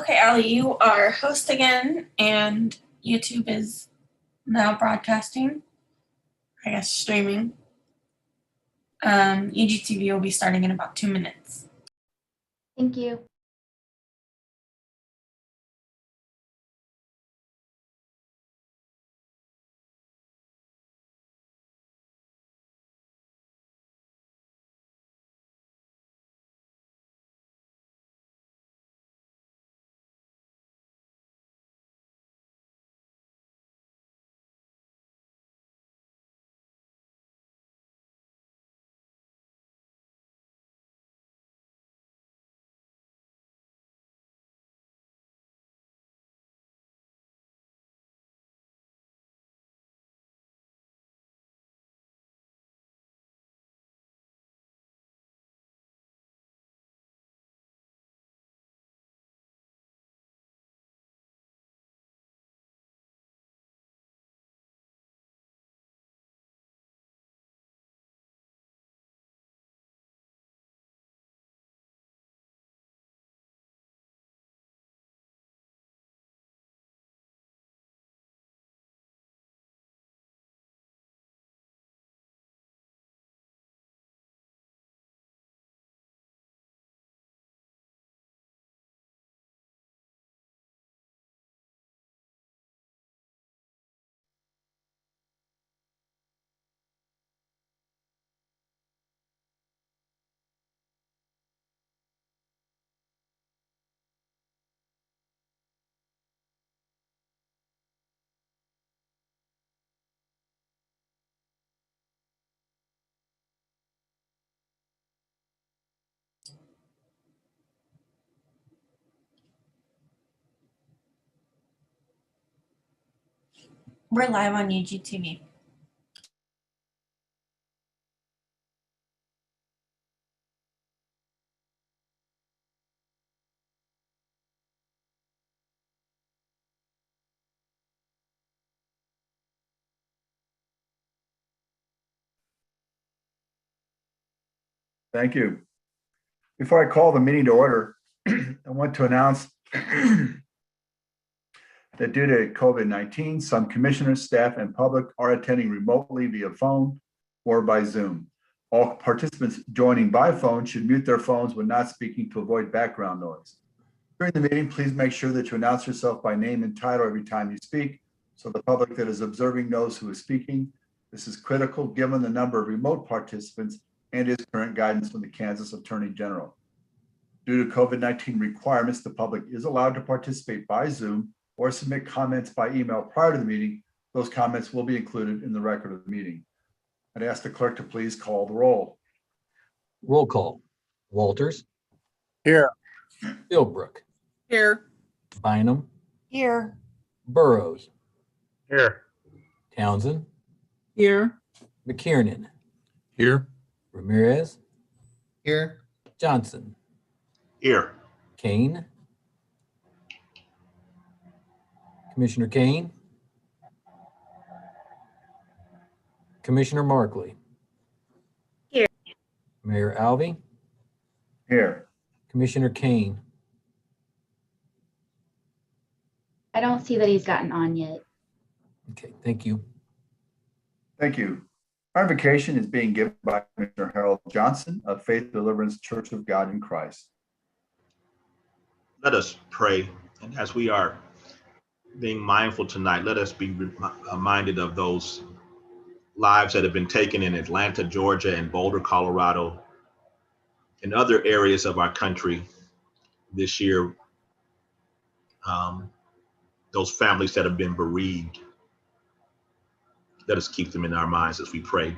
Okay, Allie, you are host again, and YouTube is now broadcasting, I guess streaming. UGTV will be starting in about 2 minutes. Thank you. We're live on UGTV. Thank you. Before I call the meeting to order, I want to announce that due to COVID-19, some commissioners, staff, and public are attending remotely via phone or by Zoom. All participants joining by phone should mute their phones when not speaking to avoid background noise. During the meeting, please make sure that you announce yourself by name and title every time you speak, so the public that is observing knows who is speaking. This is critical given the number of remote participants and is current guidance from the Kansas Attorney General. Due to COVID-19 requirements, the public is allowed to participate by Zoom or submit comments by email prior to the meeting. Those comments will be included in the record of the meeting. I'd ask the clerk to please call the roll. Roll call. Walters. Here. Philbrook. Here. Bynum. Here. Burrows. Here. Townsend. Here. McKiernan. Here. Ramirez. Here. Johnson. Here. Kane. Commissioner Kane. Commissioner Markley. Here. Mayor Alvey. Here. Commissioner Kane. I don't see that he's gotten on yet. Okay, thank you. Thank you. Our invocation is being given by Commissioner Harold Johnson of Faith Deliverance Church of God in Christ. Let us pray. And as we are being mindful tonight, let us be reminded of those lives that have been taken in Atlanta, Georgia, and Boulder, Colorado, and other areas of our country this year. Those families that have been bereaved, let us keep them in our minds as we pray.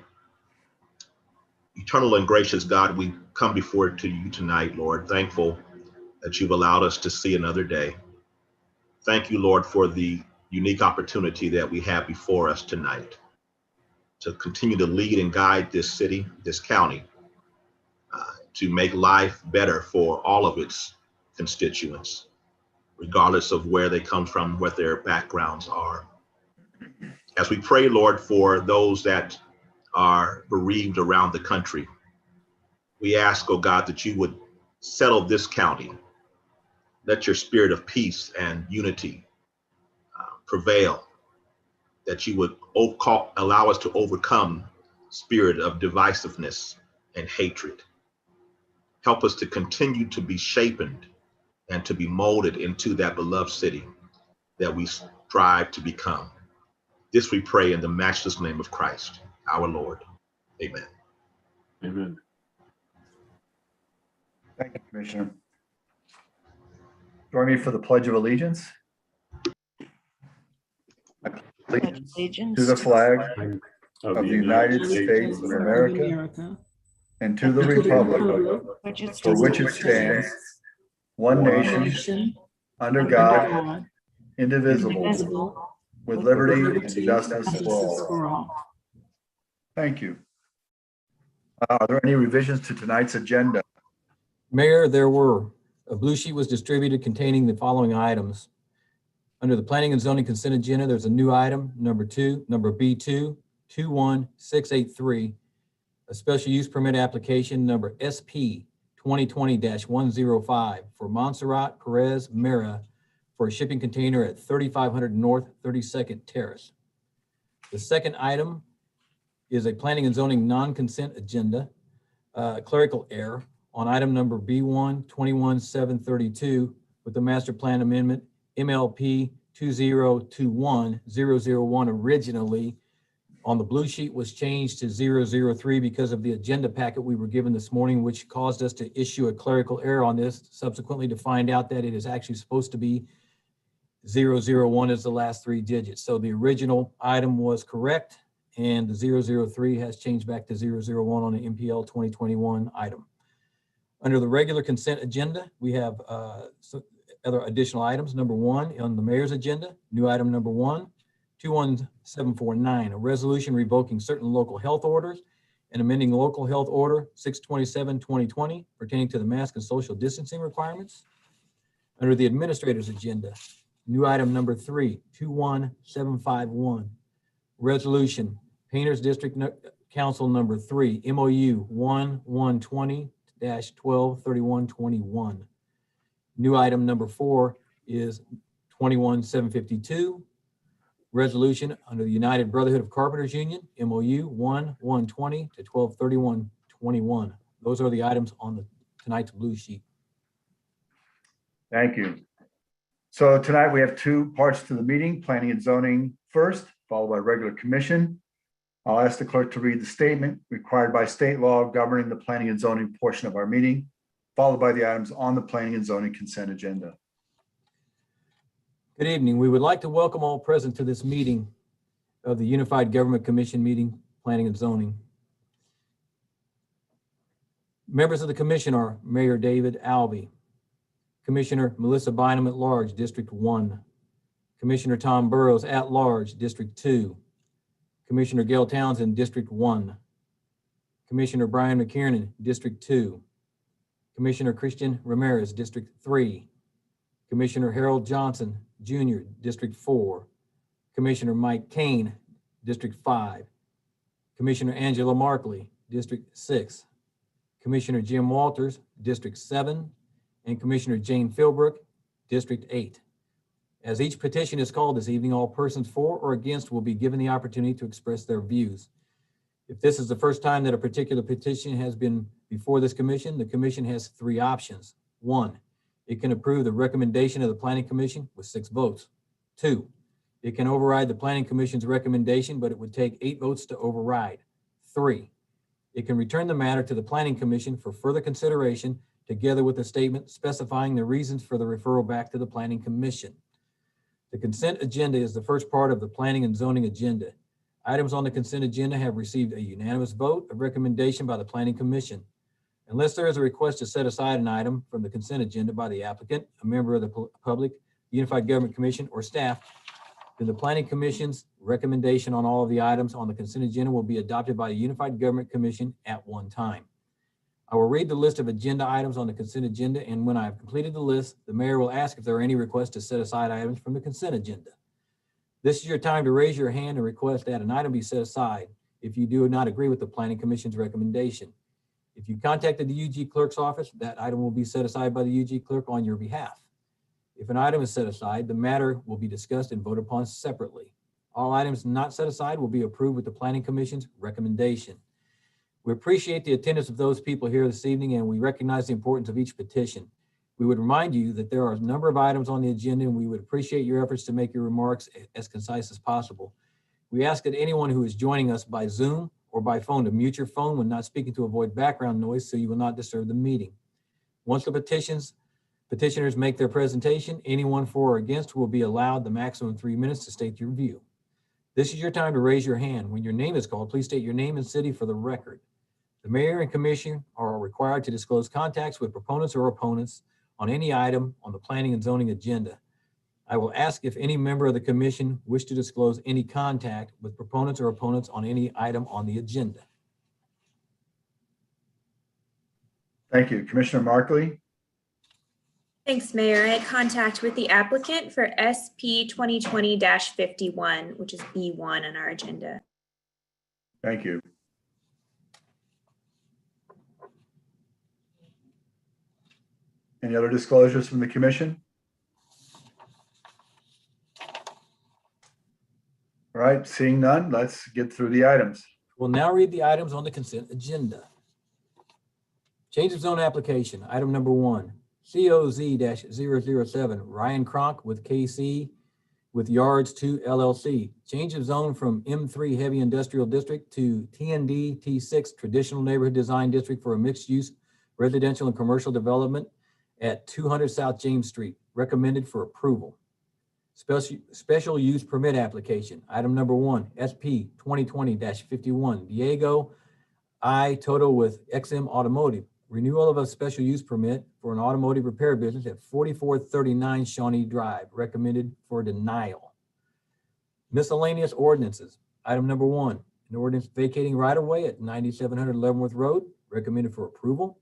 Eternal and gracious God, we come before to you tonight, Lord, thankful that you've allowed us to see another day. Thank you, Lord, for the unique opportunity that we have before us tonight to continue to lead and guide this city, this county, to make life better for all of its constituents, regardless of where they come from, what their backgrounds are. As we pray, Lord, for those that are bereaved around the country, we ask, oh God, that you would settle this county, let your spirit of peace and unity prevail, that you would allow us to overcome spirit of divisiveness and hatred. Help us to continue to be shapened and to be molded into that beloved city that we strive to become. This we pray in the matchless name of Christ, our Lord. Amen. Amen. Thank you, Commissioner. Join me for the Pledge of Allegiance. I pledge allegiance to the flag of the United States of America and to the republic for which it stands, one nation, under God, indivisible, with liberty and justice for all. Thank you. Are there any revisions to tonight's agenda? Mayor, there were. A blue sheet was distributed containing the following items. Under the Planning and Zoning Consent Agenda, there's a new item, number B2, 21683, a special use permit application number SP 2020-105 for Montserrat Perez Mera for a shipping container at 3500 North 32nd Terrace. The second item is a Planning and Zoning non-consent agenda, clerical error on item number B1 21732 with the master plan amendment MLP 2021-001 originally on the blue sheet was changed to 003 because of the agenda packet we were given this morning, which caused us to issue a clerical error on this, subsequently to find out that it is actually supposed to be 001 as the last three digits. So the original item was correct and the 003 has changed back to 001 on the MPL 2021 item. Under the regular consent agenda, we have other additional items. Number one on the mayor's agenda, new item number 21749, a resolution revoking certain local health orders and amending local health order 627-2020 pertaining to the mask and social distancing requirements. Under the administrator's agenda, new item number 21751, resolution Painters District Council number 3, MOU 1120-123121. New item number 4 is 21752, resolution under the United Brotherhood of Carpenters Union, MOU 1120-123121. Those are the items on tonight's blue sheet. Thank you. So tonight we have two parts to the meeting, planning and zoning first, followed by regular commission. I'll ask the clerk to read the statement required by state law governing the planning and zoning portion of our meeting, followed by the items on the planning and zoning consent agenda. Good evening. We would like to welcome all present to this meeting of the Unified Government Commission meeting, Planning and Zoning. Members of the commission are Mayor David Alvey, Commissioner Melissa Bynum at large, District 1, Commissioner Tom Burrows at large, District 2, Commissioner Gail Townsend, District 1, Commissioner Brian McKiernan, District 2, Commissioner Christian Ramirez, District 3, Commissioner Harold Johnson, Jr., District 4, Commissioner Mike Kane, District 5, Commissioner Angela Markley, District 6, Commissioner Jim Walters, District 7, and Commissioner Jane Philbrook, District 8. As each petition is called this evening, all persons for or against will be given the opportunity to express their views. If this is the first time that a particular petition has been before this commission, the commission has three options. 1, it can approve the recommendation of the Planning Commission with 6 votes. 2, it can override the Planning Commission's recommendation, but it would take 8 votes to override. 3, it can return the matter to the Planning Commission for further consideration together with a statement specifying the reasons for the referral back to the Planning Commission. The consent agenda is the first part of the planning and zoning agenda. Items on the consent agenda have received a unanimous vote of recommendation by the Planning Commission. Unless there is a request to set aside an item from the consent agenda by the applicant, a member of the public, the Unified Government Commission, or staff, then the Planning Commission's recommendation on all of the items on the consent agenda will be adopted by the Unified Government Commission at one time. I will read the list of agenda items on the consent agenda, and when I have completed the list, the mayor will ask if there are any requests to set aside items from the consent agenda. This is your time to raise your hand and request that an item be set aside if you do not agree with the Planning Commission's recommendation. If you contacted the UG Clerk's office, that item will be set aside by the UG Clerk on your behalf. If an item is set aside, the matter will be discussed and voted upon separately. All items not set aside will be approved with the Planning Commission's recommendation. We appreciate the attendance of those people here this evening, and we recognize the importance of each petition. We would remind you that there are a number of items on the agenda, and we would appreciate your efforts to make your remarks as concise as possible. We ask that anyone who is joining us by Zoom or by phone to mute your phone when not speaking to avoid background noise so you will not disturb the meeting. Once the petitioners make their presentation, anyone for or against will be allowed the maximum 3 minutes to state your view. This is your time to raise your hand. When your name is called, please state your name and city for the record. The mayor and commission are required to disclose contacts with proponents or opponents on any item on the planning and zoning agenda. I will ask if any member of the commission wish to disclose any contact with proponents or opponents on any item on the agenda. Thank you. Commissioner Markley? Thanks, Mayor. I had contact with the applicant for SP 2020-51, which is B1 on our agenda. Thank you. Any other disclosures from the commission? All right, seeing none, let's get through the items. We'll now read the items on the consent agenda. Change of zone application, item number 1, COZ-007, Ryan Kronk with KC with Yards 2 LLC. Change of zone from M3 Heavy Industrial District to TND T6 Traditional Neighborhood Design District for a mixed-use residential and commercial development at 200 South James Street, recommended for approval. Special use permit application, item number 1, SP 2020-51, Diego I. Toto with XM Automotive, renewal of a special use permit for an automotive repair business at 4439 Shawnee Drive, recommended for denial. Miscellaneous ordinances, item number 1, an ordinance vacating right-of-way at 9700 Leavenworth Road, recommended for approval.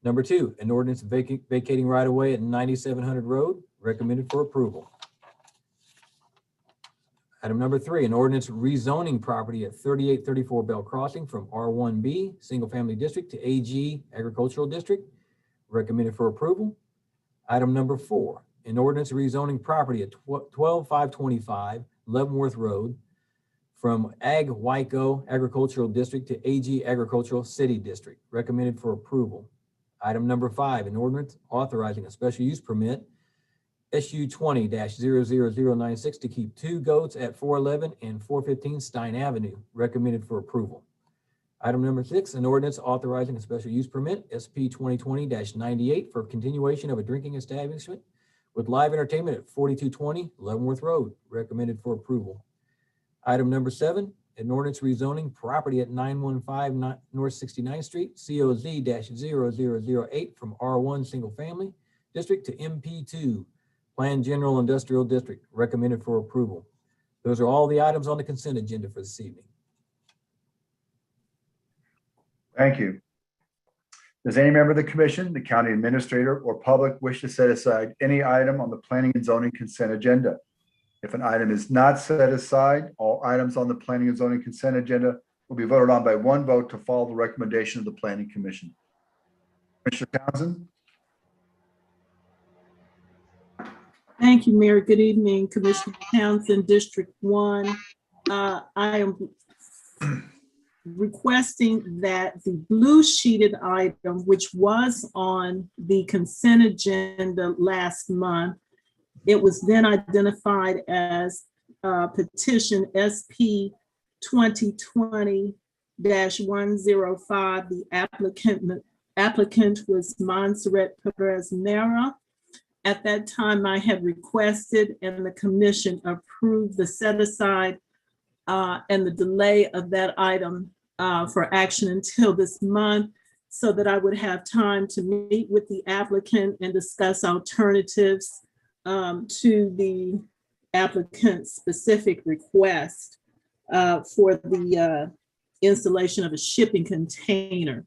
Number 2, an ordinance vacating right-of-way at 9700 Road, recommended for approval. Item number 3, an ordinance rezoning property at 3834 Bell Crossing from R1B, Single Family District to AG, Agricultural District, recommended for approval. Item number 4, an ordinance rezoning property at 12525 Leavenworth Road from Ag Wyco Agricultural District to AG Agricultural City District, recommended for approval. Item number 5, an ordinance authorizing a special use permit SU 20-00096 to keep 2 goats at 411 and 415 Stein Avenue, recommended for approval. Item number 6, an ordinance authorizing a special use permit SP 2020-98 for continuation of a drinking establishment with live entertainment at 4220 Leavenworth Road, recommended for approval. Item number 7, an ordinance rezoning property at 915 North 69th Street, COZ-0008 from R1 Single Family District to MP2 Planned General Industrial District, recommended for approval. Those are all the items on the consent agenda for this evening. Thank you. Does any member of the commission, the county administrator, or public wish to set aside any item on the planning and zoning consent agenda? If an item is not set aside, all items on the planning and zoning consent agenda will be voted on by one vote to follow the recommendation of the planning commission. Commissioner Townsend? Thank you, Mayor. Good evening, Commissioner Townsend, District 1. I am requesting that the blue sheeted item, which was on the consent agenda last month, it was then identified as petition SP 2020-105. The applicant was Montserrat Perez Nera. At that time, I had requested and the commission approved the set aside and the delay of that item for action until this month so that I would have time to meet with the applicant and discuss alternatives to the applicant's specific request for the installation of a shipping container.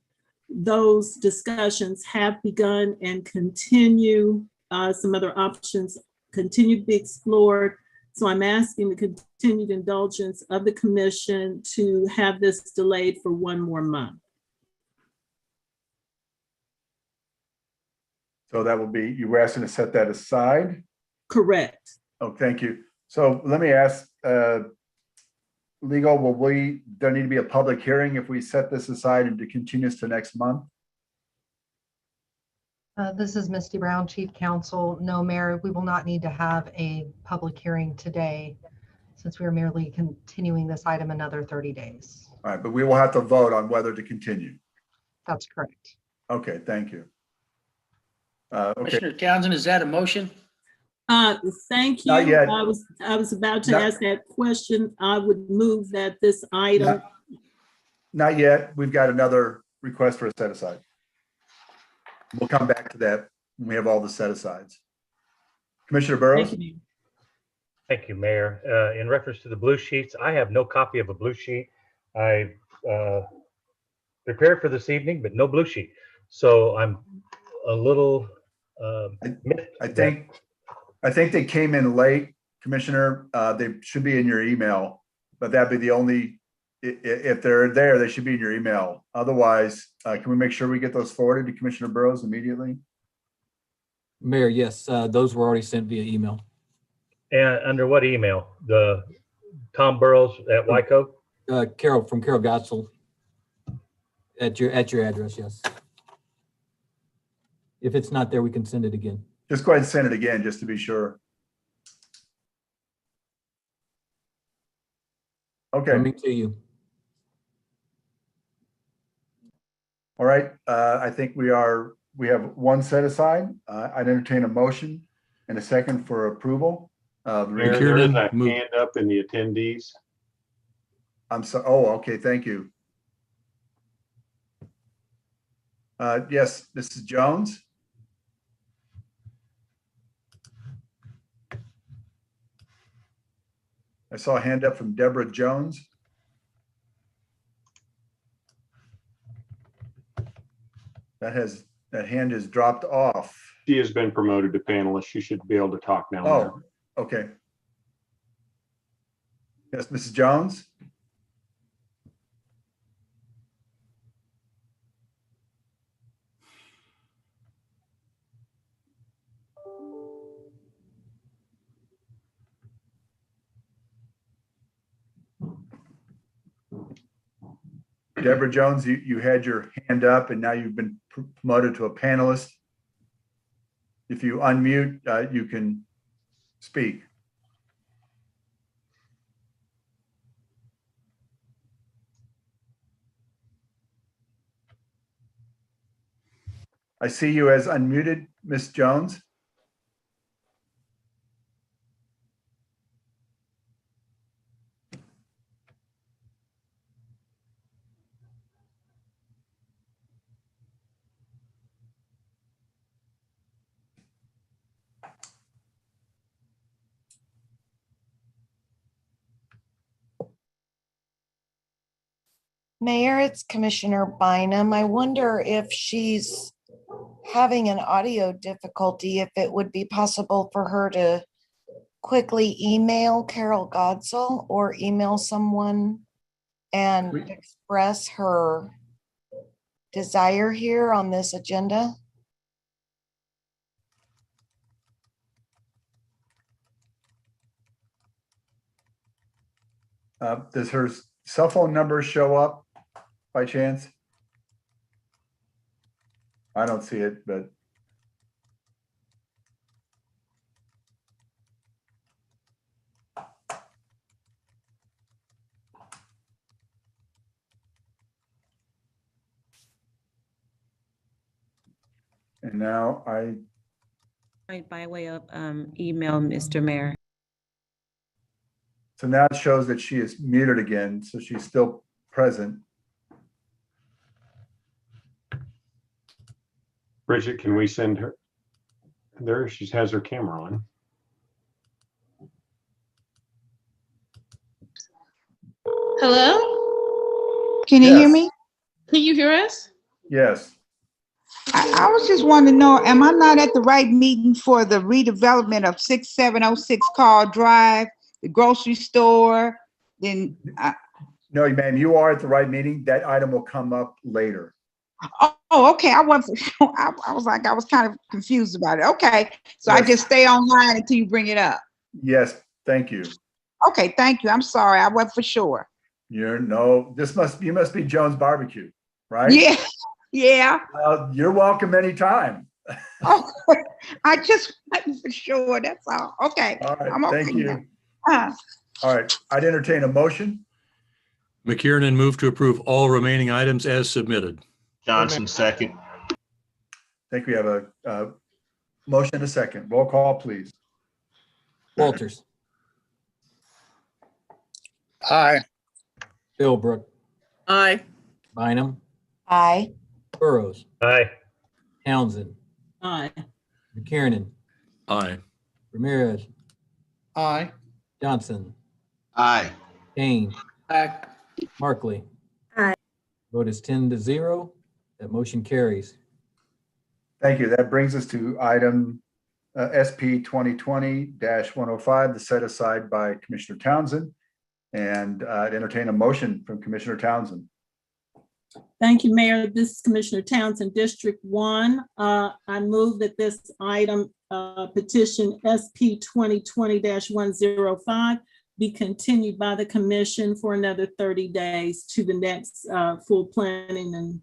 Those discussions have begun and continue. Some other options continue to be explored. So I'm asking the continued indulgence of the commission to have this delayed for one more month. So that will be, you were asking to set that aside? Correct. Oh, thank you. So let me ask, legal, there need to be a public hearing if we set this aside and to continue this to next month? This is Misty Brown, Chief Counsel. No, Mayor, we will not need to have a public hearing today since we are merely continuing this item another 30 days. All right, but we will have to vote on whether to continue. That's correct. Okay, thank you. Okay, Commissioner Townsend, is that a motion? Thank you. Not yet. I was about to Not- ask that question. I would move that this item, not yet. We've got another request for a set aside. We'll come back to that when we have all the set asides. Commissioner Burrows? thank you. Thank you, Mayor. In reference to the blue sheets, I have no copy of a blue sheet. I prepared for this evening, but no blue sheet. So I'm a little. I think they came in late, Commissioner. They should be in your email, but that'd be the only, if they're there, they should be in your email. Otherwise, can we make sure we get those forwarded to Commissioner Burrows immediately? Mayor, yes, those were already sent via email. And under what email? The Tom Burrows at Wyco? Carol Gotzel at your address, yes. If it's not there, we can send it again. Just go ahead and send it again, just to be sure. Okay, Coming to you. all right. I think we have one set aside. I'd entertain a motion and a second for approval. Mayor, there is a hand up in the attendees. I'm sorry. Oh, okay. Thank you. Yes, Mrs. Jones. I saw a hand up from Deborah Jones. That hand is dropped off. She has been promoted to panelist. She should be able to talk now. Mayor. Oh, okay. Yes, Mrs. Jones? Deborah Jones, you had your hand up and now you've been promoted to a panelist. If you unmute, you can speak. I see you as unmuted, Ms. Jones. Mayor, it's Commissioner Bynum. I wonder if she's having an audio difficulty, if it would be possible for her to quickly email Carol Godsell or email someone and express her desire here on this agenda. Does her cell phone number show up by chance? I don't see it, but. And now by way of email, Mr. Mayor. so now it shows that she is muted again, so she's still present. Bridget, can we send her? There, she has her camera on. Hello? Can you hear Yes. me? Can you hear us? Yes. I was just wanting to know, am I not at the right meeting for the redevelopment of 6706 Carl Drive, the grocery store? Then, No, ma'am, you are at the right meeting. That item will come up later. Oh, okay. I wasn't sure. I was like, I was kind of confused about it. Okay. So I Yes. just stay online until you bring it up. Yes, thank you. Okay, thank you. I'm sorry. I wasn't for sure. You must be Jones Barbecue, right? Yeah, yeah. You're welcome anytime. Oh, I just wasn't for sure. That's all. Okay. All right, I'm okay thank now. you. All right, I'd entertain a motion. McKiernan moved to approve all remaining items as submitted. Johnson, second. I think we have a motion and a second. Roll call, please. Walters, Aye. Philbrook, Aye. Bynum, Aye. Burrows, Aye. Townsend, Aye. McKiernan, Aye. Ramirez, Aye. Johnson, Aye. Kane, Aye. Markley. Aye. Vote is 10-0. That motion carries. Thank you. That brings us to item SP 2020-105, the set aside by Commissioner Townsend. And I'd entertain a motion from Commissioner Townsend. Thank you, Mayor. This is Commissioner Townsend, District 1. I move that this item, petition SP 2020-105, be continued by the commission for another 30 days to the next full planning and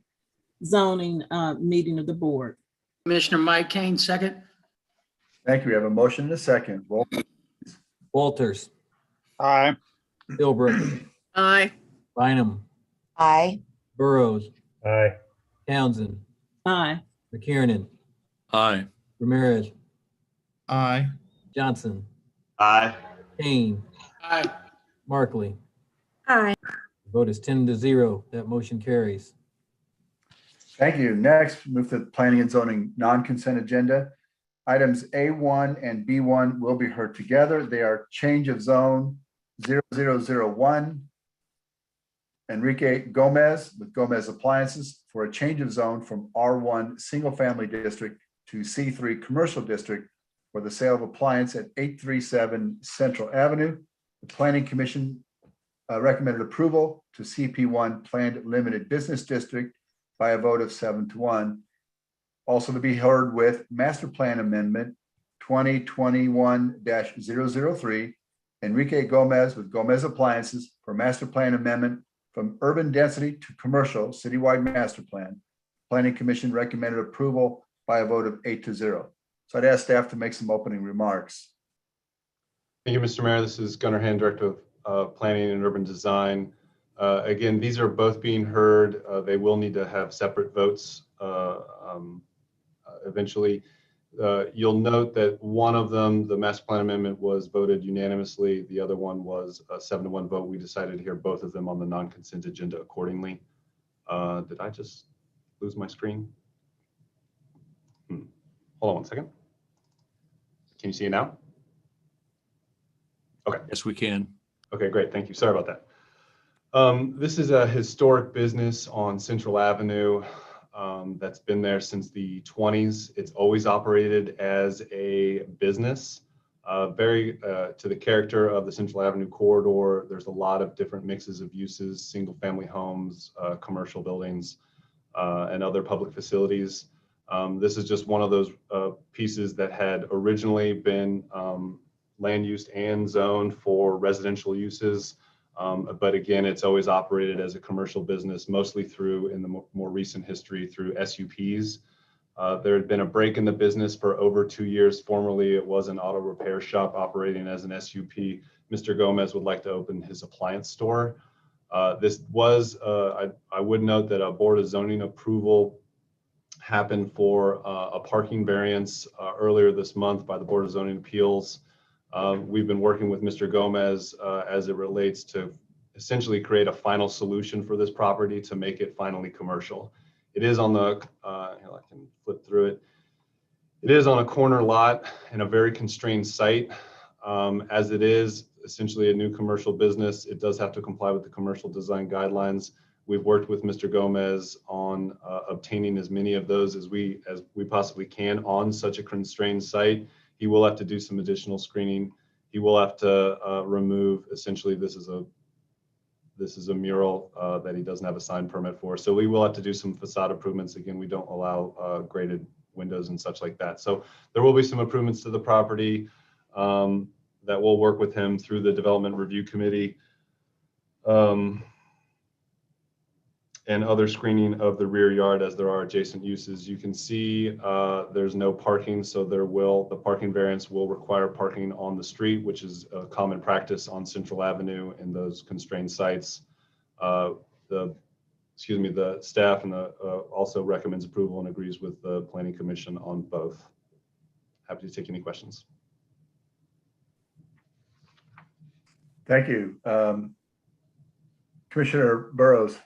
zoning meeting of the board. Commissioner Mike Kane, second. Thank you. We have a motion and a second. Roll. Walters, Aye. Philbrook, Aye. Bynum, Aye. Burrows, Aye. Townsend, Aye. McKiernan, Aye. Ramirez, Aye. Johnson, Aye. Kane, Aye. Markley. Aye. Vote is 10-0. That motion carries. Thank you. Next, move to the planning and zoning non-consent agenda. Items A1 and B1 will be heard together. They are change of zone 0001. Enrique Gomez with Gomez Appliances for a change of zone from R1 Single Family District to C3 Commercial District for the sale of appliance at 837 Central Avenue. The Planning Commission recommended approval to CP1 Planned Limited Business District by a vote of 7-1. Also to be heard with Master Plan Amendment 2021-003, Enrique Gomez with Gomez Appliances for Master Plan Amendment from Urban Density to Commercial Citywide Master Plan. Planning Commission recommended approval by a vote of 8-0. So I'd ask staff to make some opening remarks. Thank you, Mr. Mayor. This is Gunnar Hand, Director of Planning and Urban Design. Again, these are both being heard. They will need to have separate votes eventually. You'll note that one of them, the master plan amendment, was voted unanimously. The other one was a 7-1 vote. We decided to hear both of them on the non-consent agenda accordingly. Did I just lose my screen? Hold on one second. Can you see it now? Okay. Yes, we can. Okay, great. Thank you. Sorry about that. This is a historic business on Central Avenue that's been there since the 20s. It's always operated as a business, very to the character of the Central Avenue corridor. There's a lot of different mixes of uses, single family homes, commercial buildings, and other public facilities. This is just one of those pieces that had originally been land used and zoned for residential uses. But again, it's always operated as a commercial business, mostly through, in the more recent history, through SUPs. There had been a break in the business for over 2 years. Formerly, it was an auto repair shop operating as an SUP. Mr. Gomez would like to open his appliance store. This was, I would note that a Board of Zoning approval happened for a parking variance earlier this month by the Board of Zoning Appeals. We've been working with Mr. Gomez as it relates to essentially create a final solution for this property to make it finally commercial. It is on the, I can flip through it. It is on a corner lot in a very constrained site. As it is essentially a new commercial business, it does have to comply with the commercial design guidelines. We've worked with Mr. Gomez on obtaining as many of those as we possibly can on such a constrained site. He will have to do some additional screening. He will have to remove, essentially, this this is a mural that he doesn't have a sign permit for. So we will have to do some facade improvements. Again, we don't allow graded windows and such like that. So there will be some improvements to the property that we'll work with him through the Development Review Committee. And other screening of the rear yard as there are adjacent uses. You can see there's no parking, so the parking variance will require parking on the street, which is a common practice on Central Avenue in those constrained sites. The staff and also recommends approval and agrees with the Planning Commission on both. Happy to take any questions. Thank you. Commissioner Burrows.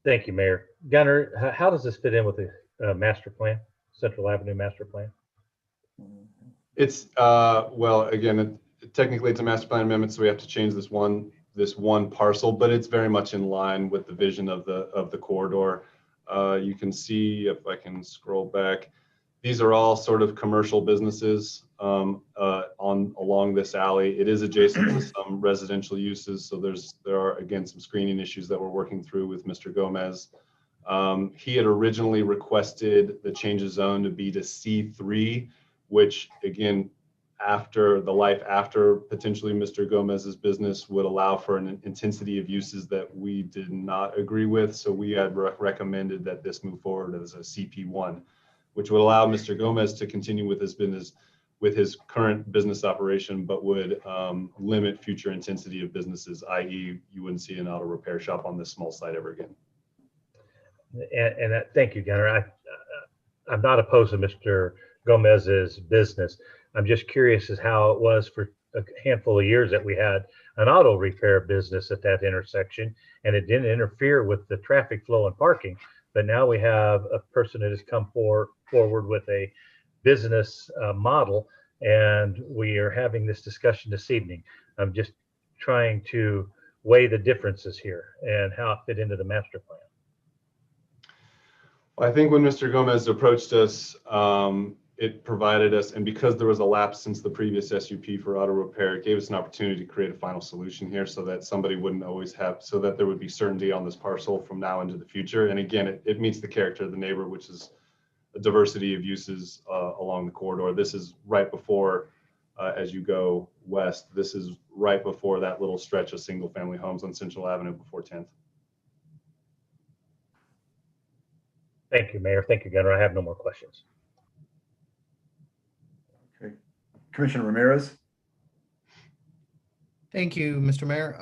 Thank you, Mayor. Gunnar, how does this fit in with the master plan, Central Avenue master plan? It's well, again, technically it's a master plan amendment, so we have to change this one parcel, but it's very much in line with the vision of the corridor. You can see, if I can scroll back, these are all sort of commercial businesses along this alley. It is adjacent to some residential uses, so there are again some screening issues that we're working through with Mr. Gomez. He had originally requested the change of zone to be to C3, which again, after potentially Mr. Gomez's business would allow for an intensity of uses that we did not agree with. So we had recommended that this move forward as a CP1, which would allow Mr. Gomez to continue with his business, with his current business operation, but would limit future intensity of businesses, i.e. you wouldn't see an auto repair shop on this small site ever again. And thank you, Gunnar. I'm not opposed to Mr. Gomez's business. I'm just curious as how it was for a handful of years that we had an auto repair business at that intersection, and it didn't interfere with the traffic flow and parking. But now we have a person that has come forward with a business model, and we are having this discussion this evening. I'm just trying to weigh the differences here and how it fit into the master plan. Well, I think when Mr. Gomez approached us, it provided us, and because there was a lapse since the previous SUP for auto repair, it gave us an opportunity to create a final solution here so that somebody wouldn't always have, so that there would be certainty on this parcel from now into the future. And again, it meets the character of the neighbor, which is a diversity of uses along the corridor. This is right before, as you go west, this is right before that little stretch of single family homes on Central Avenue before 10th. Thank you, Mayor. Thank you, Gunnar. I have no more questions. Okay. Commissioner Ramirez. Thank you, Mr. Mayor.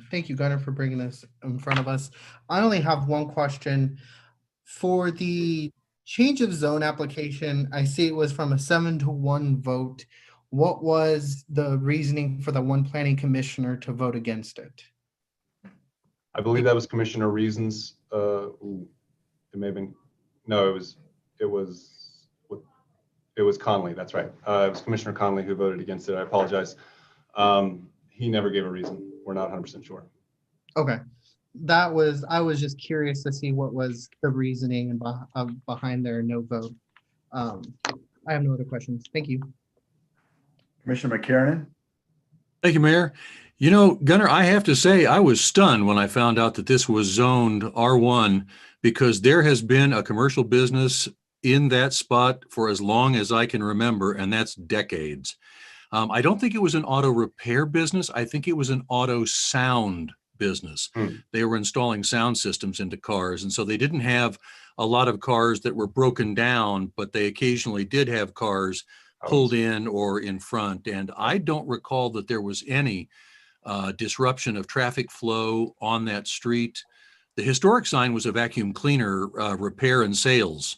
Thank you, Gunnar, for bringing this in front of us. I only have one question. For the change of zone application, I see it was from a 7-1 vote. What was the reasoning for the one planning commissioner to vote against it? I believe that was Commissioner Reasons. It may have been, no, it was Conley. That's right. It was Commissioner Conley who voted against it. I apologize. He never gave a reason. We're not 100% sure. Okay. I was just curious to see what was the reasoning behind their no vote. I have no other questions. Thank you. Commissioner McKiernan. Thank you, Mayor. You know, Gunnar, I have to say I was stunned when I found out that this was zoned R1 because there has been a commercial business in that spot for as long as I can remember, and that's decades. I don't think it was an auto repair business. I think it was an auto sound business. They were installing sound systems into cars, and so they didn't have a lot of cars that were broken down, but they occasionally did have cars pulled in or in front. And I don't recall that there was any disruption of traffic flow on that street. The historic sign was a vacuum cleaner repair and sales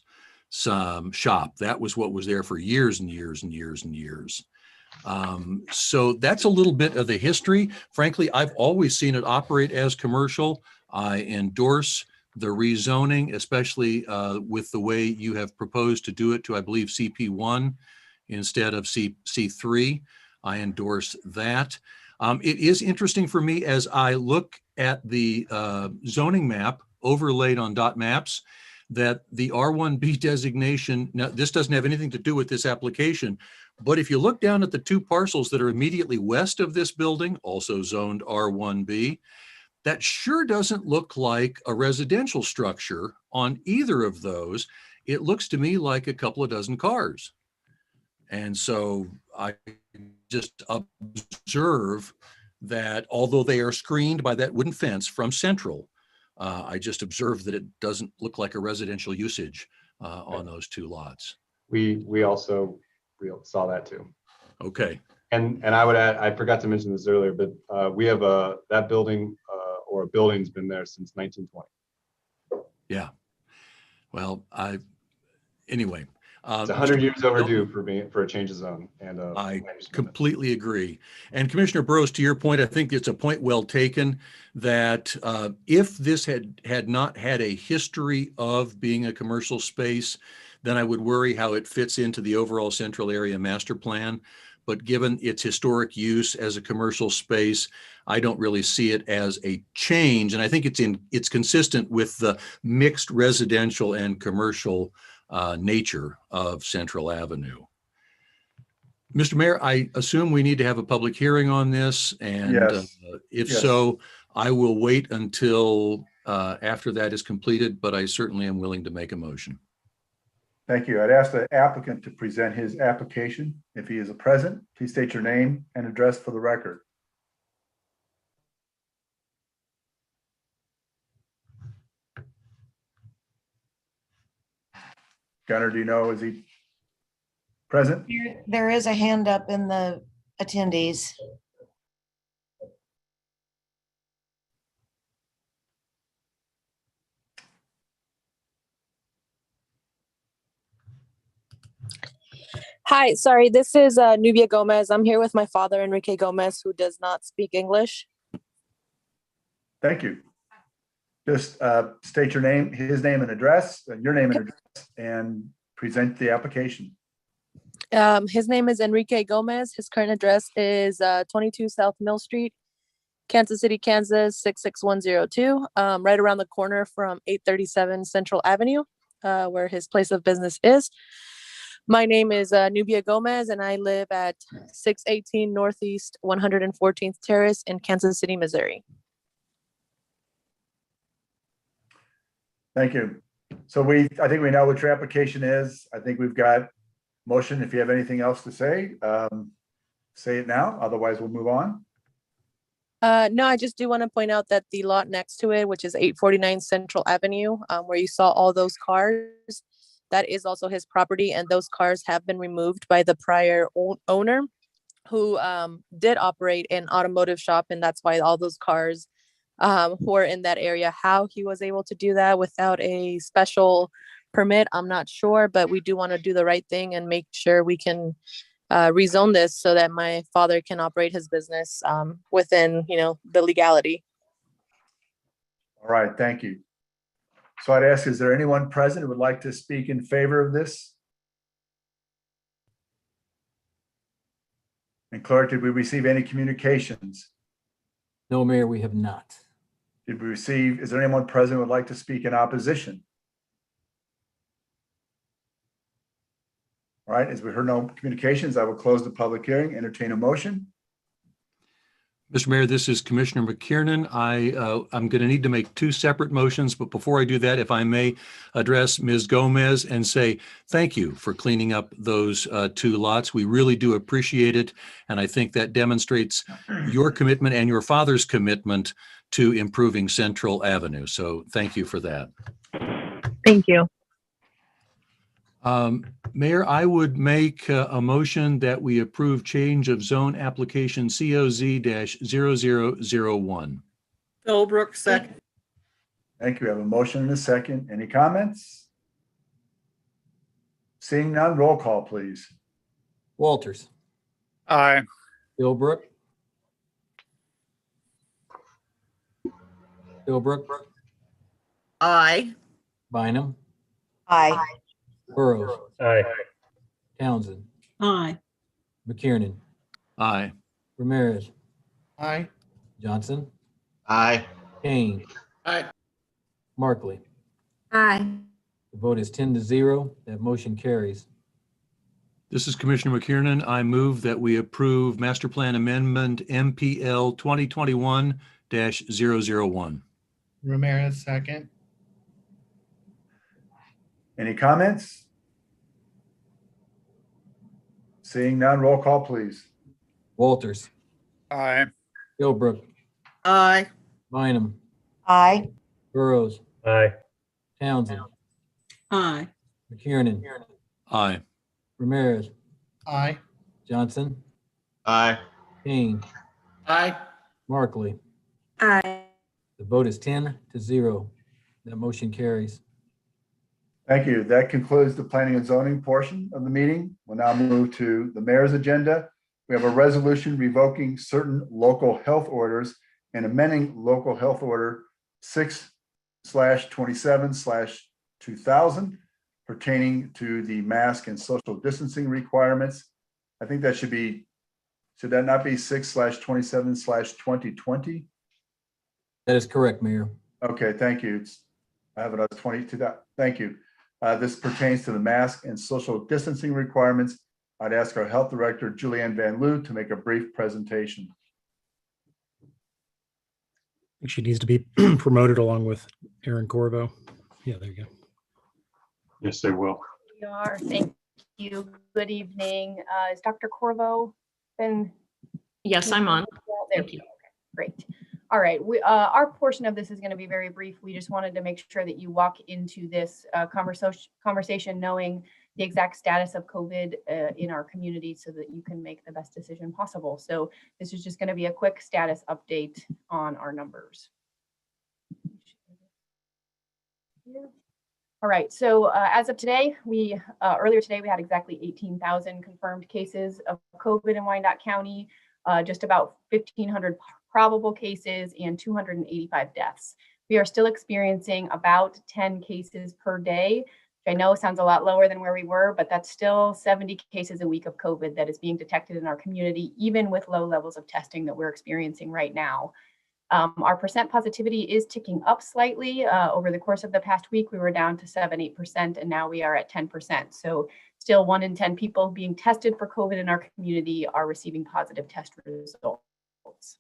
shop. That was what was there for years and years and years and years. So that's a little bit of the history. Frankly, I've always seen it operate as commercial. I endorse the rezoning, especially with the way you have proposed to do it to, I believe, CP1 instead of C3. I endorse that. It is interesting for me as I look at the zoning map overlaid on dot maps that the R1B designation, now this doesn't have anything to do with this application, But if you look down at the two parcels that are immediately west of this building, also zoned R1B, that sure doesn't look like a residential structure on either of those. It looks to me like a couple of dozen cars. And so I just observe that although they are screened by that wooden fence from Central, I just observe that it doesn't look like a residential usage on those two lots. We also saw that too. Okay. And I would add, I forgot to mention this earlier, but we have that building or a building's been there since 1920. Yeah. Well, anyway. It's 100 years overdue for a change of zone. And I completely agree. And Commissioner Burrows, to your point, I think it's a point well taken that if this had not had a history of being a commercial space, then I would worry how it fits into the overall central area master plan. But given its historic use as a commercial space, I don't really see it as a change. And I think it's consistent with the mixed residential and commercial nature of Central Avenue. Mr. Mayor, I assume we need to have a public hearing on this. And Yes. If Yes. so, I will wait until after that is completed, but I certainly am willing to make a motion. Thank you. I'd ask the applicant to present his application. If he is present, please state your name and address for the record. Gunnar, do you know, is he present? There is a hand up in the attendees. Hi, sorry, this is Nubia Gomez. I'm here with my father, Enrique Gomez, who does not speak English. Thank you. Just state your name, his name and address, your name and address, and present the application. His name is Enrique Gomez. His current address is 22 South Mill Street, Kansas City, Kansas 66102, right around the corner from 837 Central Avenue, where his place of business is. My name is Nubia Gomez, and I live at 618 Northeast 114th Terrace in Kansas City, Missouri. Thank you. So I think we know what your application is. I think we've got motion. If you have anything else to say, say it now. Otherwise, we'll move on. No, I just do want to point out that the lot next to it, which is 849 Central Avenue, where you saw all those cars, that is also his property, and those cars have been removed by the prior owner who did operate an automotive shop, and that's why all those cars were in that area. How he was able to do that without a special permit, I'm not sure, but we do want to do the right thing and make sure we can rezone this so that my father can operate his business within, the legality. All right, thank you. So I'd ask, is there anyone present who would like to speak in favor of this? And clerk, did we receive any communications? No, Mayor, we have not. Did we receive, is there anyone present who would like to speak in opposition? All right, as we heard no communications, I will close the public hearing, entertain a motion. Mr. Mayor, this is Commissioner McKiernan. I'm going to need to make two separate motions, but before I do that, if I may address Ms. Gomez and say thank you for cleaning up those two lots. We really do appreciate it. And I think that demonstrates your commitment and your father's commitment to improving Central Avenue. So thank you for that. Thank you. Mayor, I would make a motion that we approve change of zone application COZ-0001. Philbrook, second. Thank you. We have a motion and a second. Any comments? Seeing none, roll call, please. Walters. Aye. Philbrook. Philbrook. Aye. Bynum. Aye. Burrows. Aye. Townsend. Aye. McKiernan. Aye. Ramirez. Aye. Johnson. Aye. Kane. Aye. Markley. Aye. The vote is 10-0. That motion carries. This is Commissioner McKiernan. I move that we approve Master Plan Amendment MPL 2021-001. Ramirez, second. Any comments? Seeing none, roll call, please. Walters, Aye. Philbrook, Aye. Bynum, Aye. Burrows, Aye. Townsend, Aye. McKiernan, Aye. Ramirez, Aye. Johnson, Aye. Kane, Aye. Markley. Aye. The vote is 10-0. That motion carries. Thank you. That concludes the planning and zoning portion of the meeting. We'll now move to the mayor's agenda. We have a resolution revoking certain local health orders and amending local health order 6/27/2000 pertaining to the mask and social distancing requirements. I think that should that not be 6/27/2020? That is correct, Mayor. Okay, thank you. I have it as 22. Thank you. This pertains to the mask and social distancing requirements. I'd ask our health director, Julianne Van Loo, to make a brief presentation. I think she needs to be promoted along with Aaron Corvo. Yeah, there you go. Yes, they will. We are. Thank you. Good evening. Is Dr. Corvo been? Yes, I'm on. There we go. Okay, great. All right. Our portion of this is going to be very brief. We just wanted to make sure that you walk into this conversation knowing the exact status of COVID in our community so that you can make the best decision possible. So this is just going to be a quick status update on our numbers. All right, so as of today, earlier today, we had exactly 18,000 confirmed cases of COVID in Wyandotte County, just about 1,500 probable cases and 285 deaths. We are still experiencing about 10 cases per day, which I know sounds a lot lower than where we were, but that's still 70 cases a week of COVID that is being detected in our community, even with low levels of testing that we're experiencing right now. Our percent positivity is ticking up slightly. Over the course of the past week, we were down to 7-8%, and now we are at 10%. So still 1 in 10 people being tested for COVID in our community are receiving positive test results.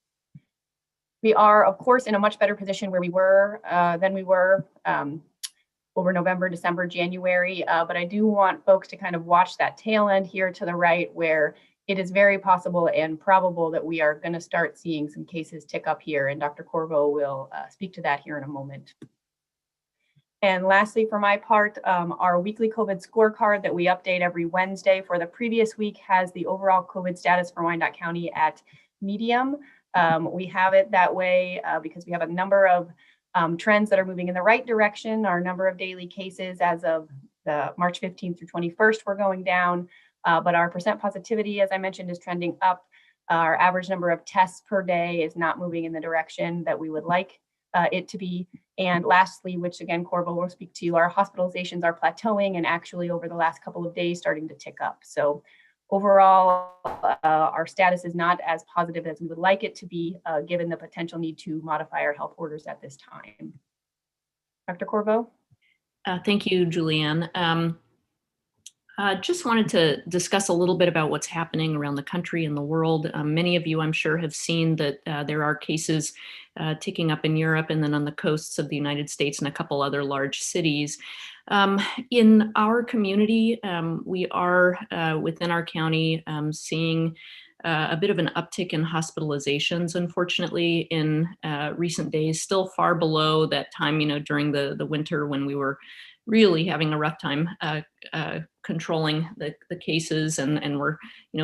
We are, of course, in a much better position where we were than we were over November, December, January. But I do want folks to kind of watch that tail end here to the right, where it is very possible and probable that we are going to start seeing some cases tick up here. And Dr. Corvo will speak to that here in a moment. And lastly, for my part, our weekly COVID scorecard that we update every Wednesday for the previous week has the overall COVID status for Wyandotte County at medium. We have it that way because we have a number of trends that are moving in the right direction. Our number of daily cases as of the March 15th through 21st were going down, but our percent positivity, as I mentioned, is trending up. Our average number of tests per day is not moving in the direction that we would like it to be. And lastly, which again, Corvo will speak to, our hospitalizations are plateauing and actually over the last couple of days starting to tick up. So overall, our status is not as positive as we would like it to be, given the potential need to modify our health orders at this time. Dr. Corvo? Thank you, Julianne. Just wanted to discuss a little bit about what's happening around the country and the world. Many of you, I'm sure, have seen that there are cases ticking up in Europe and then on the coasts of the United States and a couple other large cities. In our community, we are within our county seeing a bit of an uptick in hospitalizations, unfortunately, in recent days, still far below that time, during the winter when we were really having a rough time controlling the cases and we're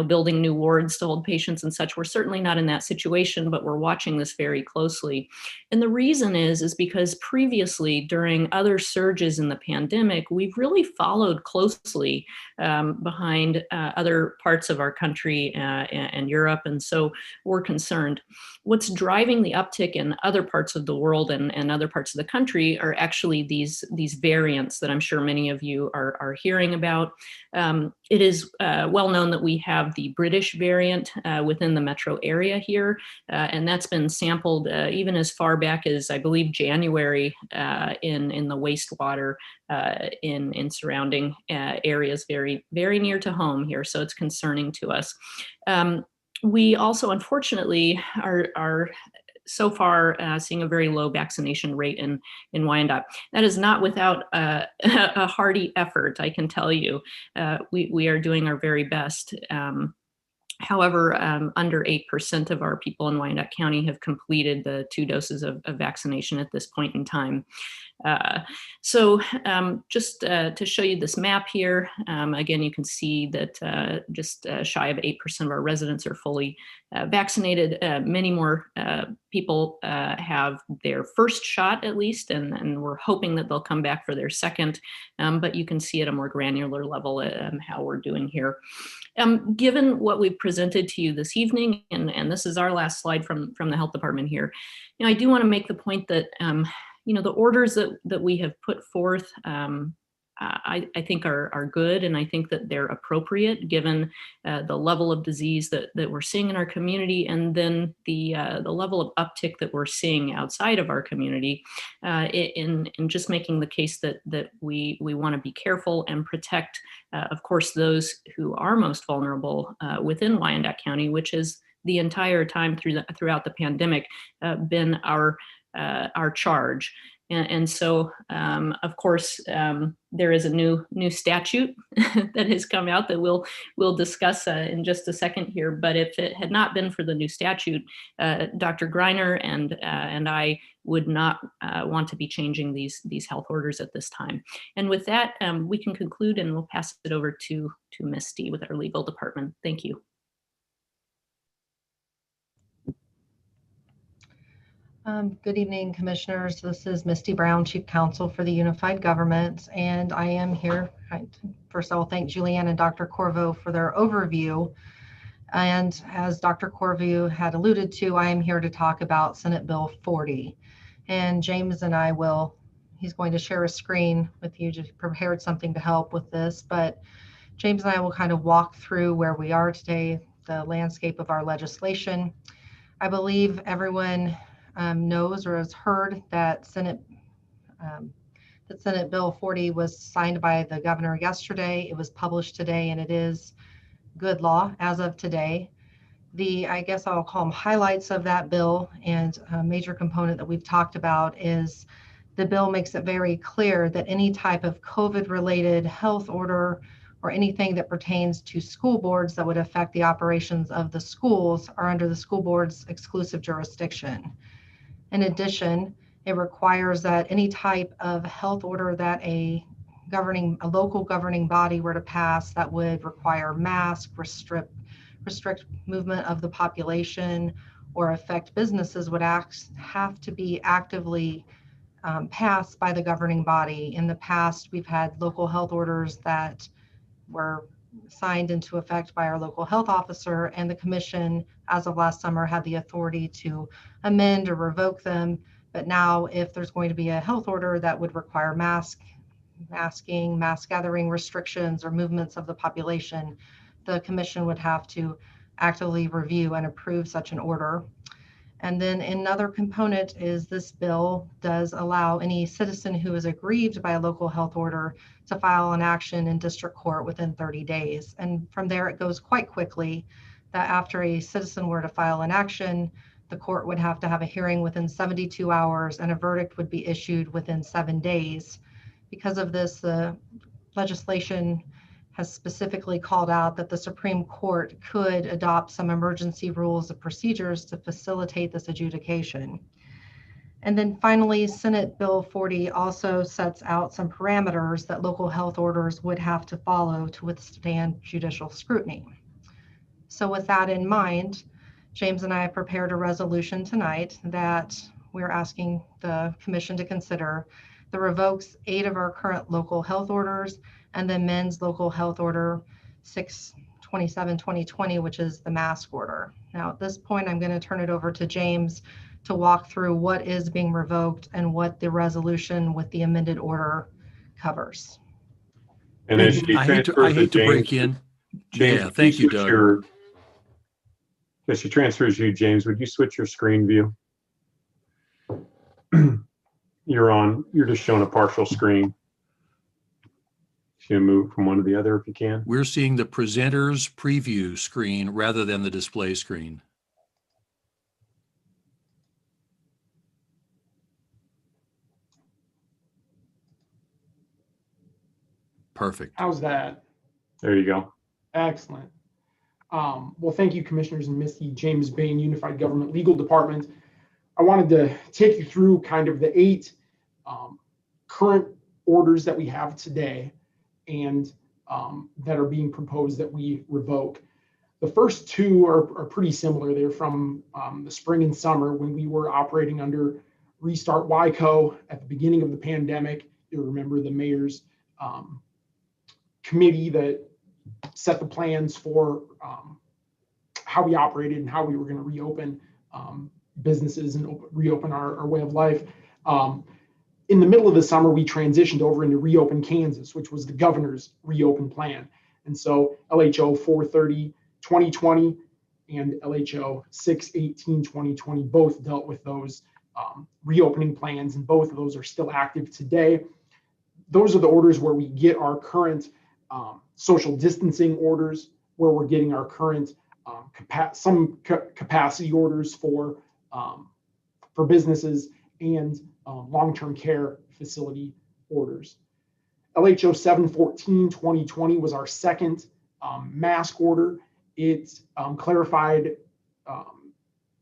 building new wards to hold patients and such. We're certainly not in that situation, but we're watching this very closely. And the reason is because previously during other surges in the pandemic, we've really followed closely behind other parts of our country and Europe. And so we're concerned. What's driving the uptick in other parts of the world and other parts of the country are actually these variants variants that I'm sure many of you are hearing about. It is well known that we have the British variant within the metro area here, and that's been sampled even as far back as, I believe, January in the wastewater in surrounding areas very, very near to home here. So it's concerning to us. We also, unfortunately, are so far seeing a very low vaccination rate in Wyandotte. That is not without a hearty effort, I can tell you. We are doing our very best. However, under 8% of our people in Wyandotte County have completed the 2 doses of vaccination at this point in time. So just to show you this map here, again, you can see that just shy of 8% of our residents are fully vaccinated. Many more people have their first shot at least, and we're hoping that they'll come back for their second, but you can see at a more granular level how we're doing here. Given what we've presented to you this evening, and this is our last slide from the health department here, I do want to make the point that the orders that we have put forth, I think are good, and I think that they're appropriate given the level of disease that we're seeing in our community, and then the level of uptick that we're seeing outside of our community, in just making the case that we want to be careful and protect, of course, those who are most vulnerable within Wyandotte County, which is the entire time throughout the pandemic been our charge. And so, of course, there is a new statute that has come out that we'll discuss in just a second here. But if it had not been for the new statute, Dr. Greiner and I would not want to be changing these health orders at this time. And with that, we can conclude, and we'll pass it over to Misty with our legal department. Thank you. Good evening, commissioners. This is Misty Brown, Chief Counsel for the Unified Government, and I am here. First, I will thank Julianne and Dr. Corvo for their overview. And as Dr. Corvo had alluded to, I am here to talk about Senate Bill 40. And James and I he's going to share a screen with you, just prepared something to help with this, but James and I will kind of walk through where we are today, the landscape of our legislation. I believe everyone knows or has heard that Senate Bill 40 was signed by the governor yesterday. It was published today, and it is good law as of today. I guess I'll call them highlights of that bill, and a major component that we've talked about is the bill makes it very clear that any type of COVID-related health order or anything that pertains to school boards that would affect the operations of the schools are under the school board's exclusive jurisdiction. In addition, it requires that any type of health order that a local governing body were to pass that would require masks, restrict movement of the population, or affect businesses would have to be actively passed by the governing body. In the past, we've had local health orders that were signed into effect by our local health officer, and the commission, as of last summer, had the authority to amend or revoke them. But now, if there's going to be a health order that would require masking, mass gathering restrictions, or movements of the population, the commission would have to actively review and approve such an order. And then another component is this bill does allow any citizen who is aggrieved by a local health order to file an action in district court within 30 days. And from there, it goes quite quickly that after a citizen were to file an action, the court would have to have a hearing within 72 hours and a verdict would be issued within 7 days. Because of this, the legislation has specifically called out that the Supreme Court could adopt some emergency rules of procedures to facilitate this adjudication. And then finally, Senate Bill 40 also sets out some parameters that local health orders would have to follow to withstand judicial scrutiny. So with that in mind, James and I have prepared a resolution tonight that we're asking the commission to consider that revokes 8 of our current local health orders and then amends local health order 627-2020, which is the mask order. Now at this point, I'm going to turn it over to James to walk through what is being revoked and what the resolution with the amended order covers. And as she I hate transfers to James, break in. James, Yeah, would thank you, switch Doug. As she transfers you, James, would you switch your screen view? You're just showing a partial screen. You move from one to the other if you can. We're seeing the presenter's preview screen rather than the display screen. Perfect. How's that? There you go. Excellent. Well, thank you, Commissioners and Misty. James Bain, Unified Government Legal Department. I wanted to take you through kind of the 8 current orders that we have today and that are being proposed that we revoke. The first 2 are pretty similar. They're from the spring and summer when we were operating under Restart WICO at the beginning of the pandemic. You'll remember the mayor's committee that set the plans for how we operated and how we were going to reopen businesses and reopen our way of life. In the middle of the summer, we transitioned over into Reopen Kansas, which was the governor's reopen plan. And so LHO 430-2020 and LHO 618-2020 both dealt with those reopening plans, and both of those are still active today. Those are the orders where we get our current social distancing orders, where we're getting our current capacity orders for businesses and long-term care facility orders. LHO 714-2020 was our second mask order. It clarified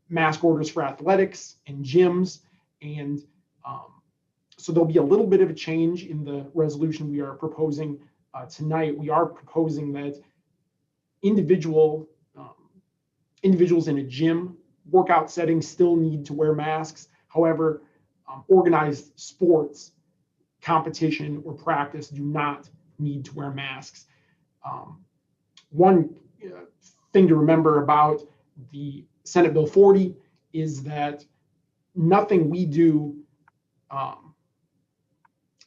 mask orders for athletics and gyms, and so there'll be a little bit of a change in the resolution we are proposing tonight. We are proposing that individuals in a gym workout setting still need to wear masks. However, organized sports, competition, or practice do not need to wear masks. One thing to remember about the Senate Bill 40 is that nothing we do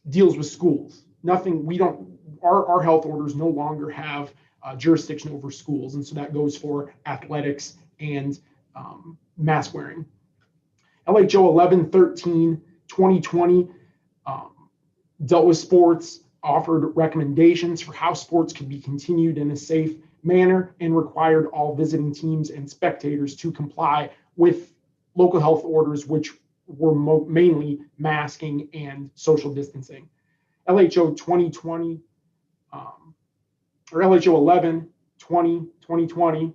deals with schools. Our health orders no longer have jurisdiction over schools, and so that goes for athletics and mask wearing. LHO 1113-2020 dealt with sports, offered recommendations for how sports could be continued in a safe manner, and required all visiting teams and spectators to comply with local health orders, which were mainly masking and social distancing. LHO 2020 or LHO 11-2020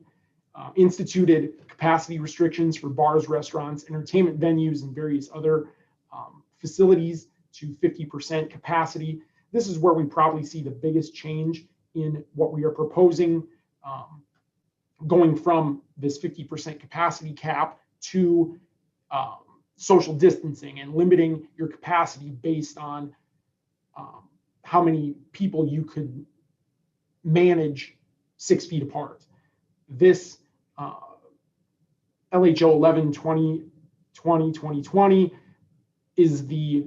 instituted capacity restrictions for bars, restaurants, entertainment venues, and various other facilities to 50% capacity. This is where we probably see the biggest change in what we are proposing, going from this 50% capacity cap to social distancing and limiting your capacity based on how many people you could manage 6 feet apart. This LHO 11-2020 is the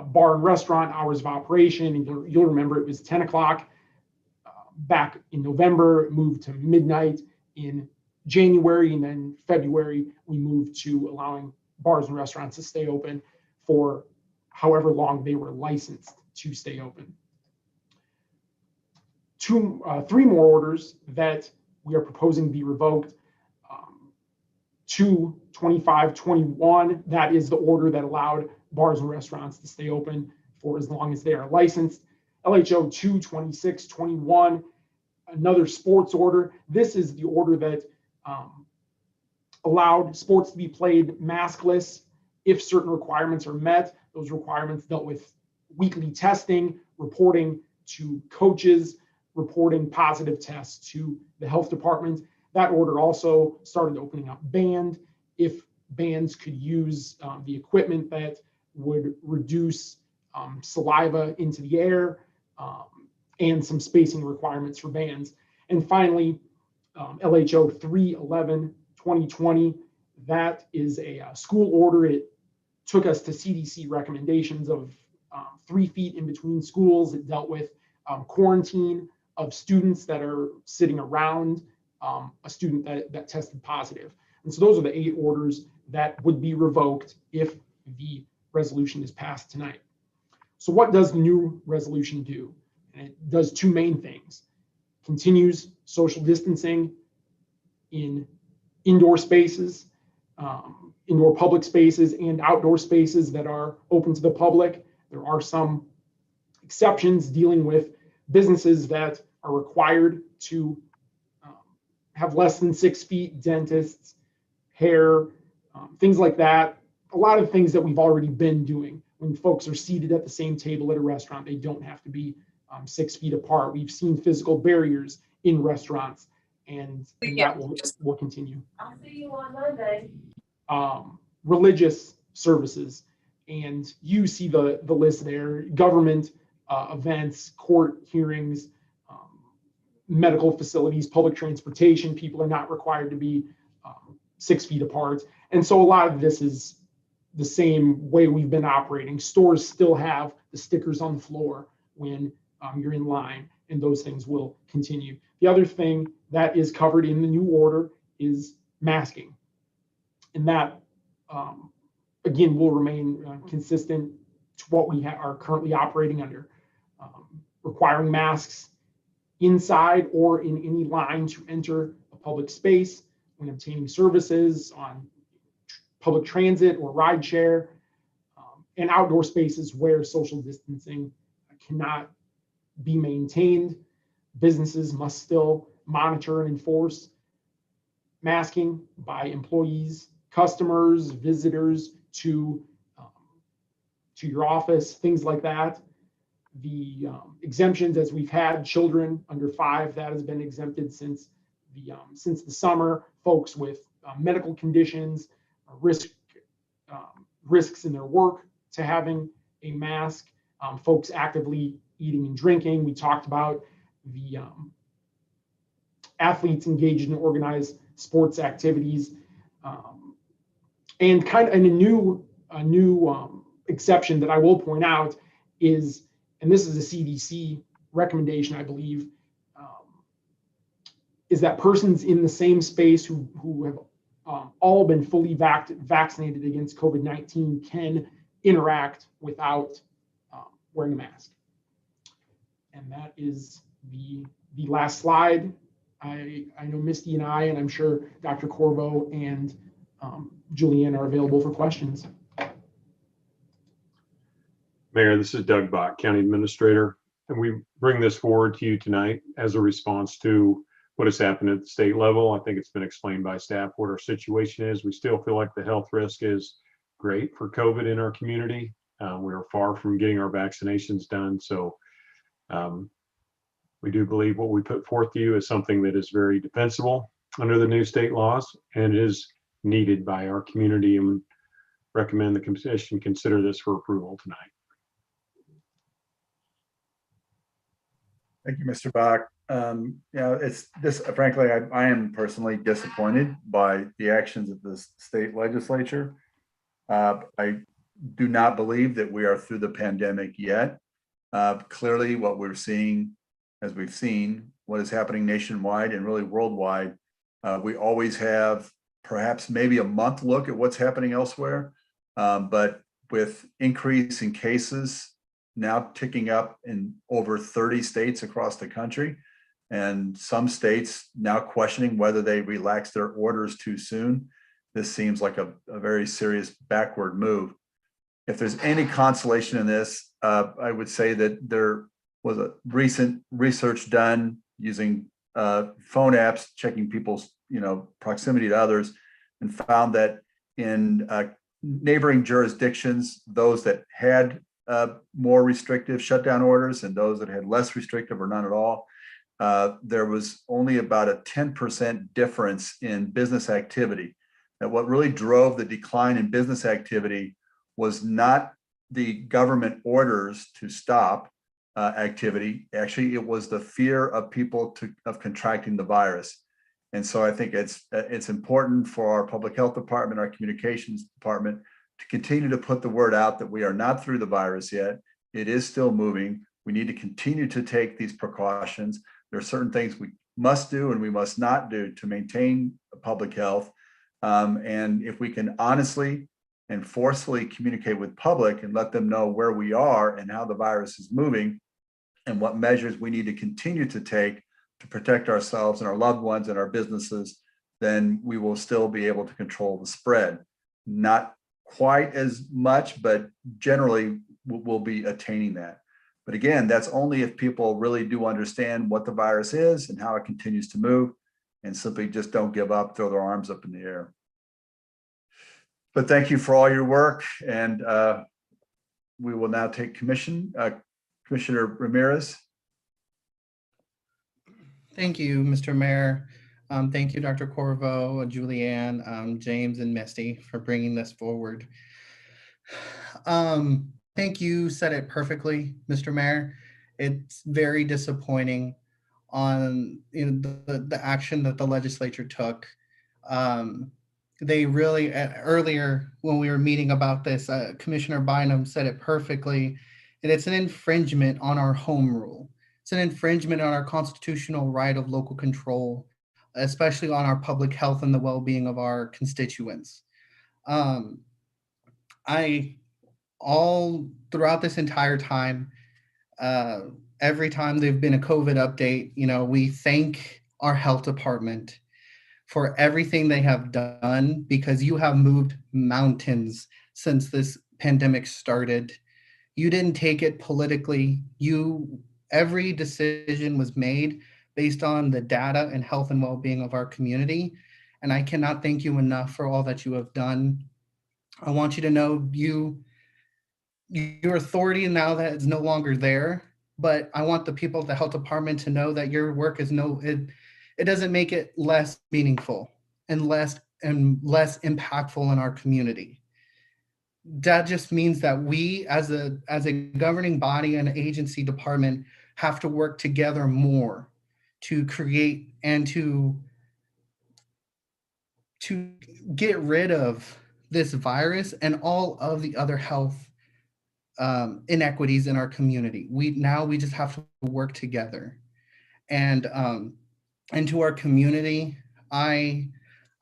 bar and restaurant hours of operation. And you'll remember it was 10 o'clock back in November, it moved to midnight in January, and then February we moved to allowing bars and restaurants to stay open for however long they were licensed to stay open. 3 more orders that we are proposing be revoked. 2/25/21, that is the order that allowed bars and restaurants to stay open for as long as they are licensed. LHO 2/26/21, another sports order. This is the order that allowed sports to be played maskless if certain requirements are met. Those requirements dealt with weekly testing, reporting to coaches, reporting positive tests to the health department. That order also started opening up band, if bands could use the equipment that would reduce saliva into the air, and some spacing requirements for bands. And finally, LHO 3/11/2020, that is a school order. It took us to CDC recommendations of 3 feet in between schools. It dealt with quarantine of students that are sitting around a student that tested positive. And so those are the 8 orders that would be revoked if the resolution is passed tonight. So what does the new resolution do? And it does 2 main things. Continues social distancing in indoor spaces, indoor public spaces, and outdoor spaces that are open to the public. There are some exceptions dealing with businesses that are required to have less than 6 feet, dentists, hair, things like that. A lot of things that we've already been doing. When folks are seated at the same table at a restaurant, they don't have to be 6 feet apart. We've seen physical barriers in restaurants, and that will continue. I'll see you on Monday. Religious services, and you see the list there: government events, court hearings, medical facilities, public transportation. People are not required to be 6 feet apart, and so a lot of this is the same way we've been operating. Stores still have the stickers on the floor when you're in line, and those things will continue. The other thing that is covered in the new order is masking, and that again will remain consistent to what we are currently operating under, requiring masks inside or in any line to enter a public space when obtaining services on public transit or ride share, and outdoor spaces where social distancing cannot be maintained. Businesses must still monitor and enforce masking by employees, customers, visitors to your office, things like that. The exemptions, as we've had children under 5, that has been exempted since the summer. Folks with medical conditions, risks in their work to having a mask, folks actively eating and drinking. We talked about the athletes engaged in organized sports activities, and a new exception that I will point out is, and this is a CDC recommendation, I believe, is that persons in the same space who have all been fully vaccinated against COVID-19 can interact without wearing a mask. And that is the last slide. I know Misty and I'm sure Dr. Corvo and Julianne are available for questions. Mayor, this is Doug Bach, County Administrator, and we bring this forward to you tonight as a response to what has happened at the state level. I think it's been explained by staff what our situation is. We still feel like the health risk is great for COVID in our community. We are far from getting our vaccinations done. So we do believe what we put forth to you is something that is very defensible under the new state laws and is needed by our community, and recommend the commission consider this for approval tonight. Thank you, Mr. Bach. It's this, frankly, I am personally disappointed by the actions of the state legislature. I do not believe that we are through the pandemic yet. Clearly, what we're seeing, as we've seen, what is happening nationwide and really worldwide, we always have perhaps maybe a month look at what's happening elsewhere. But with increase in cases now ticking up in over 30 states across the country, and some states now questioning whether they relax their orders too soon, this seems like a very serious backward move. If there's any consolation in this, I would say that there was a recent research done using phone apps, checking people's proximity to others, and found that in neighboring jurisdictions, those that had more restrictive shutdown orders and those that had less restrictive or none at all, there was only about a 10% difference in business activity. And what really drove the decline in business activity was not the government orders to stop activity. Actually, it was the fear of people of contracting the virus. And so I think it's important for our public health department, our communications department, to continue to put the word out that we are not through the virus yet. It is still moving. We need to continue to take these precautions. There are certain things we must do and we must not do to maintain public health. And if we can honestly and forcefully communicate with public and let them know where we are and how the virus is moving and what measures we need to continue to take to protect ourselves and our loved ones and our businesses, then we will still be able to control the spread. Not quite as much, but generally we'll be attaining that. But again, that's only if people really do understand what the virus is and how it continues to move and simply just don't give up, throw their arms up in the air. But thank you for all your work. And we will now take Commissioner Ramirez. Thank you, Mr. Mayor. Thank you, Dr. Corvo, Julianne, James, and Misty for bringing this forward. Thank you, said it perfectly, Mr. Mayor. It's very disappointing on the action that the legislature took. They really, earlier when we were meeting about this, Commissioner Bynum said it perfectly, and it's an infringement on our home rule. It's an infringement on our constitutional right of local control, especially on our public health and the well-being of our constituents. All throughout this entire time, every time there's been a COVID update, we thank our health department for everything they have done, because you have moved mountains since this pandemic started. You didn't take it politically. Every decision was made based on the data and health and well-being of our community. And I cannot thank you enough for all that you have done. I want you to know your authority now that is no longer there, but I want the people at the health department to know that your work is it doesn't make it less meaningful and less impactful in our community. That just means that we as a governing body and agency department have to work together more to create and to get rid of this virus and all of the other health inequities in our community. We just have to work together. And to our community, I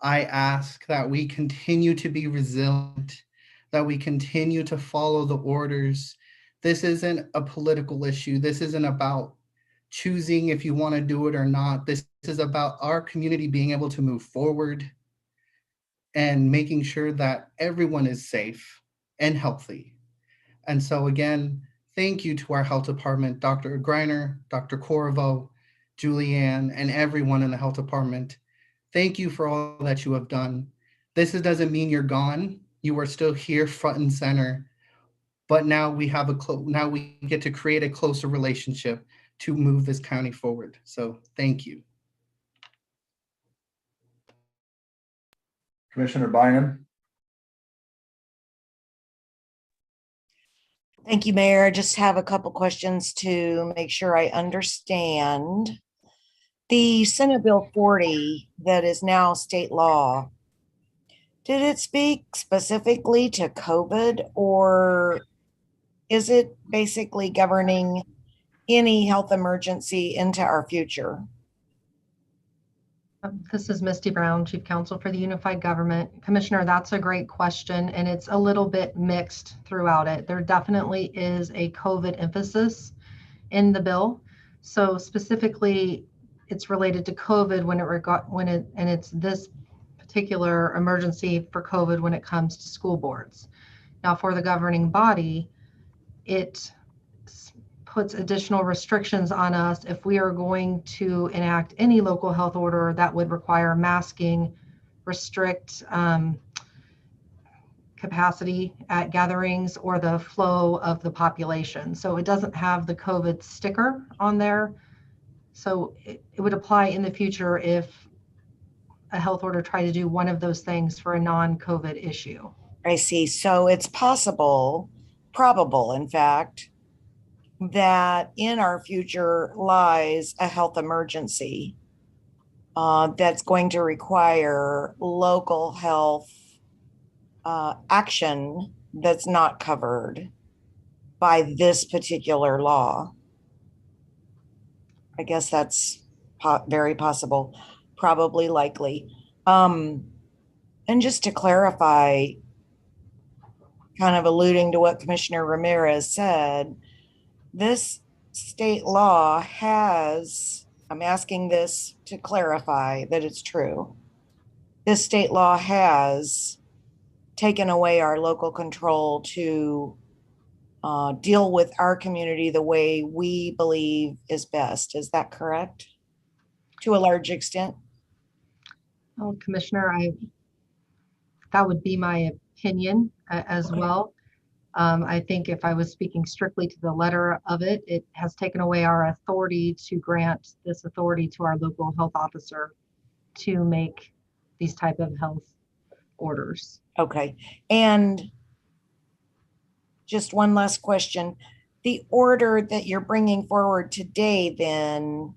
ask that we continue to be resilient, that we continue to follow the orders. This isn't a political issue. This isn't about choosing if you want to do it or not. This is about our community being able to move forward and making sure that everyone is safe and healthy. And so again, thank you to our health department, Dr. Greiner, Dr. Corvo, Julianne, and everyone in the health department. Thank you for all that you have done. This doesn't mean you're gone. You are still here front and center, but now we get to create a closer relationship to move this county forward. So thank you. Commissioner Bynum. Thank you, Mayor. I just have a couple questions to make sure I understand. The Senate Bill 40 that is now state law, did it speak specifically to COVID, or is it basically governing any health emergency into our future? This is Misty Brown, Chief Counsel for the Unified Government. Commissioner, that's a great question, and it's a little bit mixed throughout it. There definitely is a COVID emphasis in the bill. So specifically, it's related to COVID and it's this particular emergency for COVID when it comes to school boards. Now, for the governing body, it puts additional restrictions on us if we are going to enact any local health order that would require masking, restrict capacity at gatherings, or the flow of the population. So it doesn't have the COVID sticker on there. So it would apply in the future if a health order tried to do one of those things for a non-COVID issue. I see. So it's probable, in fact, that in our future lies a health emergency that's going to require local health action that's not covered by this particular law. I guess that's very possible, probably likely. And just to clarify, kind of alluding to what Commissioner Ramirez said, this state law has, I'm asking this to clarify that it's true. This state law has taken away our local control to deal with our community the way we believe is best. Is that correct? To a large extent? Well, Commissioner, that would be my opinion as well. I think if I was speaking strictly to the letter of it, it has taken away our authority to grant this authority to our local health officer to make these type of health orders. Okay. And just one last question. The order that you're bringing forward today then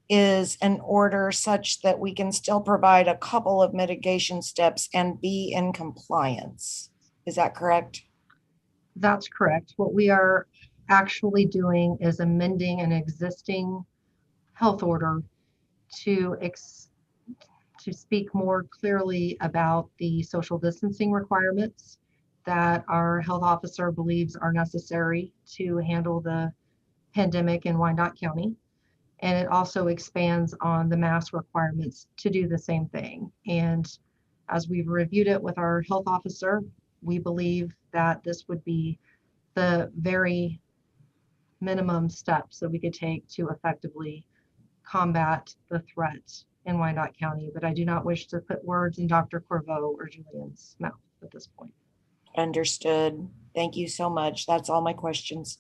is an order such that we can still provide a couple of mitigation steps and be in compliance. Is that correct? That's correct. What we are actually doing is amending an existing health order to speak more clearly about the social distancing requirements that our health officer believes are necessary to handle the pandemic in Wyandotte County. And it also expands on the mask requirements to do the same thing. And as we've reviewed it with our health officer, we believe that this would be the very minimum steps that we could take to effectively combat the threat in Wyandotte County. But I do not wish to put words in Dr. Corveau or Julian's mouth at this point. Understood. Thank you so much. That's all my questions.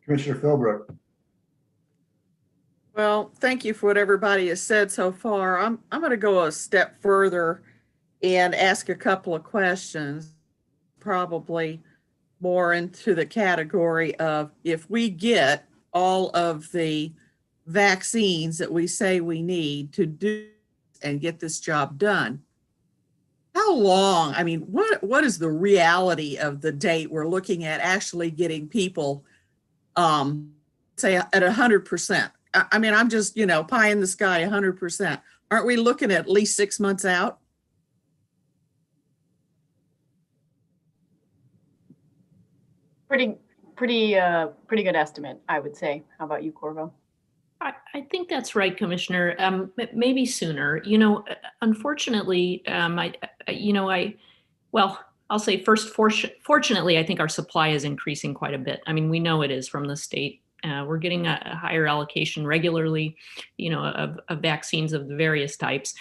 Commissioner Philbrook. Well, thank you for what everybody has said so far. I'm going to go a step further and ask a couple of questions, probably more into the category of if we get all of the vaccines that we say we need to do and get this job done, how long, I mean, what is the reality of the date we're looking at actually getting people, say at 100%? I mean, I'm just, pie in the sky, 100%. Aren't we looking at least 6 months out? Pretty good estimate, I would say. How about you, Corvo? I think that's right, Commissioner. Maybe sooner. Unfortunately, I'll say first, fortunately, I think our supply is increasing quite a bit. I mean, we know it is from the state. We're getting a higher allocation regularly, of vaccines of the various types.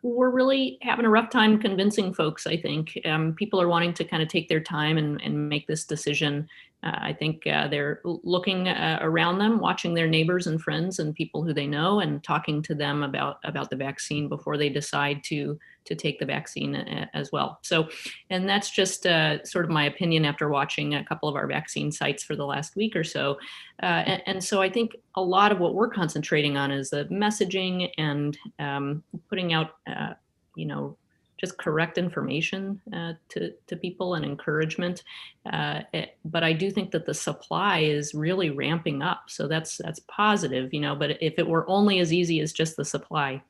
We're really having a rough time convincing folks, I think. People are wanting to kind of take their time and make this decision. I think they're looking around them, watching their neighbors and friends and people who they know and talking to them about the vaccine before they decide to take the vaccine as well. So, and that's just sort of my opinion after watching a couple of our vaccine sites for the last week or so. And so I think a lot of what we're concentrating on is the messaging and putting out, just correct information to people and encouragement. But I do think that the supply is really ramping up. So that's positive, but if it were only as easy as just the supply.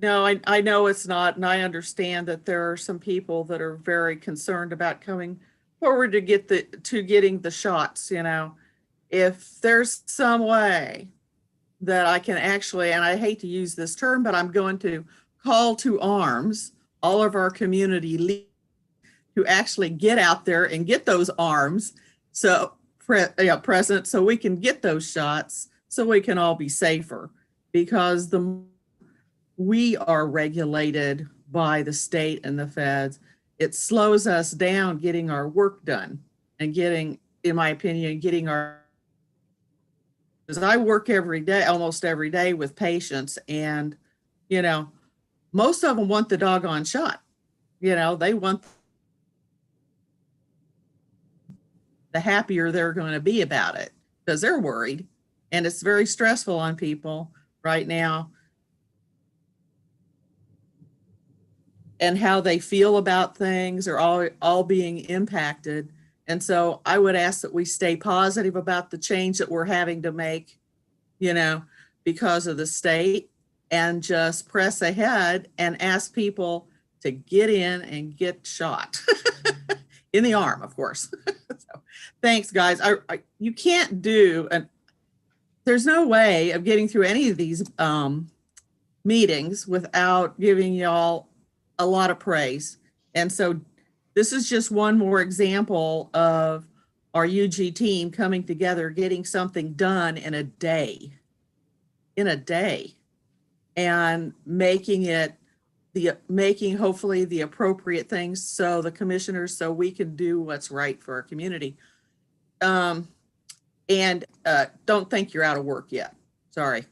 No, I know it's not. And I understand that there are some people that are very concerned about coming forward to getting the shots, If there's some way that I can actually, and I hate to use this term, but I'm going to call to arms all of our community leaders to actually get out there and get those arms present so we can get those shots so we can all be safer, because we are regulated by the state and the feds. It slows us down getting our work done and getting, in my opinion, because I work every day, almost every day with patients, and, most of them want the doggone shot. They want, the happier they're going to be about it because they're worried, and it's very stressful on people right now. and how they feel about things are all being impacted. And so I would ask that we stay positive about the change that we're having to make, because of the state, and just press ahead and ask people to get in and get shot in the arm, of course. So, thanks, guys. You can't there's no way of getting through any of these meetings without giving y'all a lot of praise. And so this is just one more example of our UG team coming together, getting something done in a day, and making hopefully the appropriate things so the commissioners, so we can do what's right for our community. And don't think you're out of work yet. Sorry.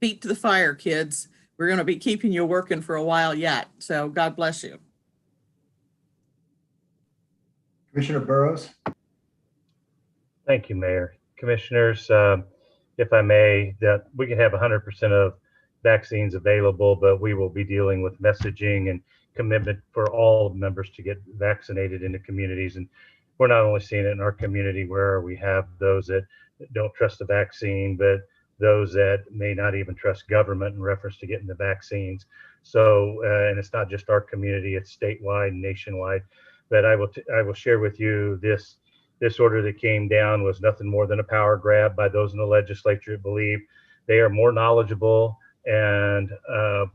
Feet to the fire, kids. We're going to be keeping you working for a while yet. So God bless you. Commissioner Burrows. Thank you, Mayor. Commissioners, if I may, that we can have 100% of vaccines available, but we will be dealing with messaging and commitment for all members to get vaccinated in the communities. And we're not only seeing it in our community where we have those that don't trust the vaccine, but those that may not even trust government in reference to getting the vaccines. So, and it's not just our community, it's statewide and nationwide. But I will share with you this order that came down was nothing more than a power grab by those in the legislature that believe they are more knowledgeable and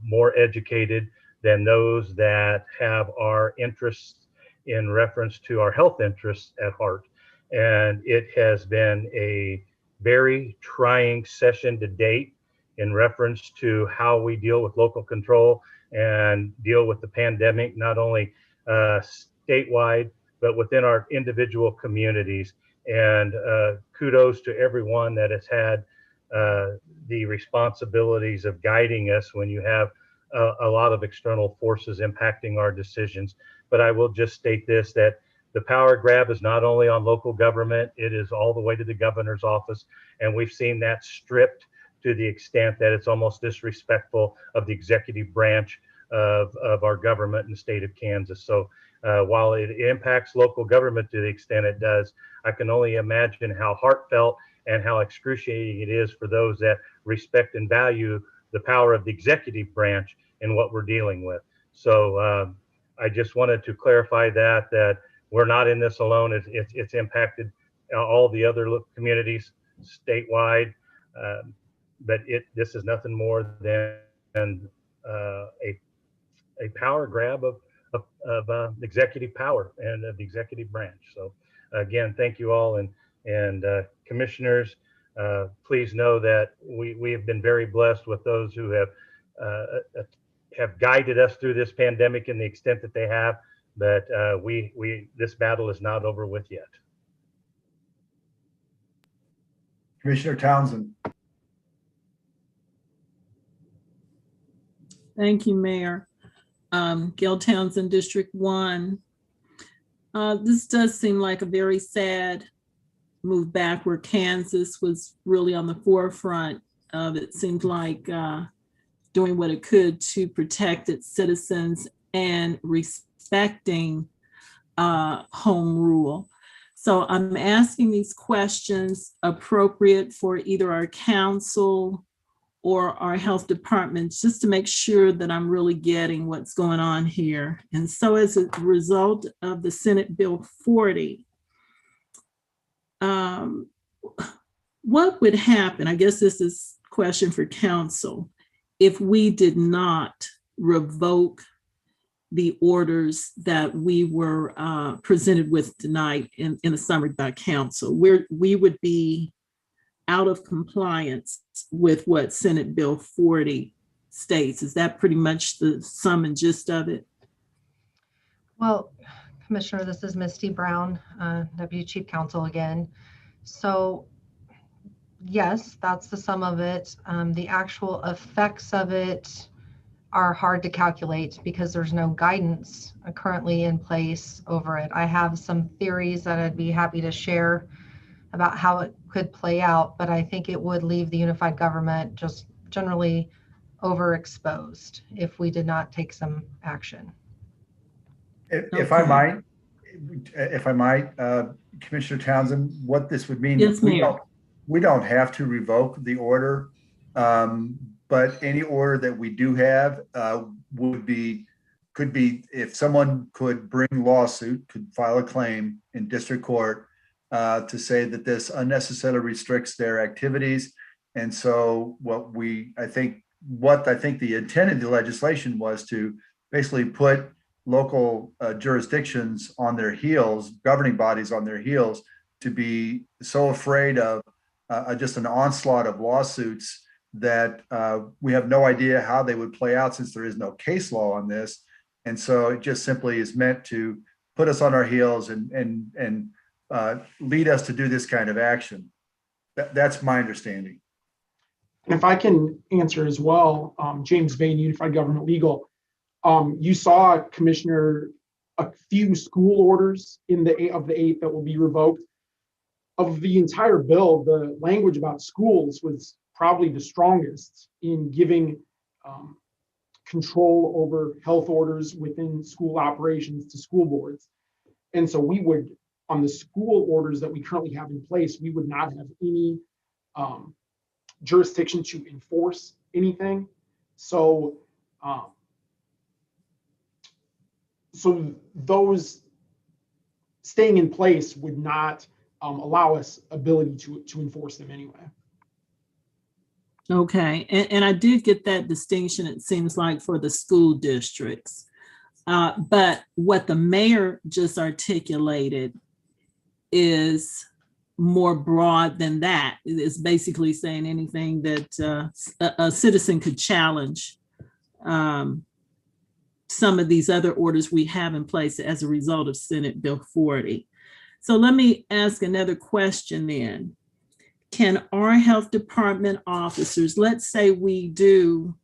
more educated than those that have our interests in reference to our health interests at heart. And it has been a very trying session to date in reference to how we deal with local control and deal with the pandemic, not only statewide, but within our individual communities. And kudos to everyone that has had the responsibilities of guiding us when you have a lot of external forces impacting our decisions. But I will just state this, that the power grab is not only on local government, it is all the way to the governor's office. And we've seen that stripped to the extent that it's almost disrespectful of the executive branch of our government in the state of Kansas. So while it impacts local government to the extent it does, I can only imagine how heartfelt and how excruciating it is for those that respect and value the power of the executive branch in what we're dealing with. So I just wanted to clarify that we're not in this alone. It's impacted all the other communities statewide, but this is nothing more than a power grab of executive power and of the executive branch. So again, thank you all, and commissioners, please know that we have been very blessed with those who have guided us through this pandemic in the extent that they have. But this battle is not over with yet. Commissioner Townsend. Thank you, Mayor. Gail Townsend, District 1. This does seem like a very sad move back where Kansas was really on the forefront of it. Seemed like doing what it could to protect its citizens and respecting home rule. So I'm asking these questions appropriate for either our council or our health departments, just to make sure that I'm really getting what's going on here. And so as a result of the Senate Bill 40, what would happen? I guess this is a question for council. If we did not revoke the orders that we were presented with tonight in a summary by council, we would be out of compliance with what Senate Bill 40 states. Is that pretty much the sum and gist of it? Well, Commissioner, this is Misty Brown, Deputy Chief Counsel again. So yes, that's the sum of it. The actual effects of it are hard to calculate because there's no guidance currently in place over it. I have some theories that I'd be happy to share about how it could play out, but I think it would leave the unified government just generally overexposed if we did not take some action. If I might, Commissioner Townsend, what this would mean. Yes, Mayor. We don't have to revoke the order, but any order that we do have could be, if someone could bring lawsuit, could file a claim in district court to say that this unnecessarily restricts their activities. And so I think the intent of the legislation was to basically put local jurisdictions on their heels, governing bodies on their heels, to be so afraid of just an onslaught of lawsuits that we have no idea how they would play out, since there is no case law on this. And so it just simply is meant to put us on our heels and lead us to do this kind of action. That's my understanding. And if I can answer as well, James Bain, Unified Government Legal. You saw, Commissioner, a few school orders of the 8 that will be revoked. Of the entire bill, the language about schools was probably the strongest in giving control over health orders within school operations to school boards. And so we would, on the school orders that we currently have in place, we would not have any jurisdiction to enforce anything. So those staying in place would not allow us ability to enforce them anyway. Okay, and I did get that distinction, it seems like, for the school districts. But what the mayor just articulated is more broad than that. It's basically saying anything that a citizen could challenge some of these other orders we have in place as a result of Senate Bill 40. So let me ask another question then. Can our health department officers, let's say we do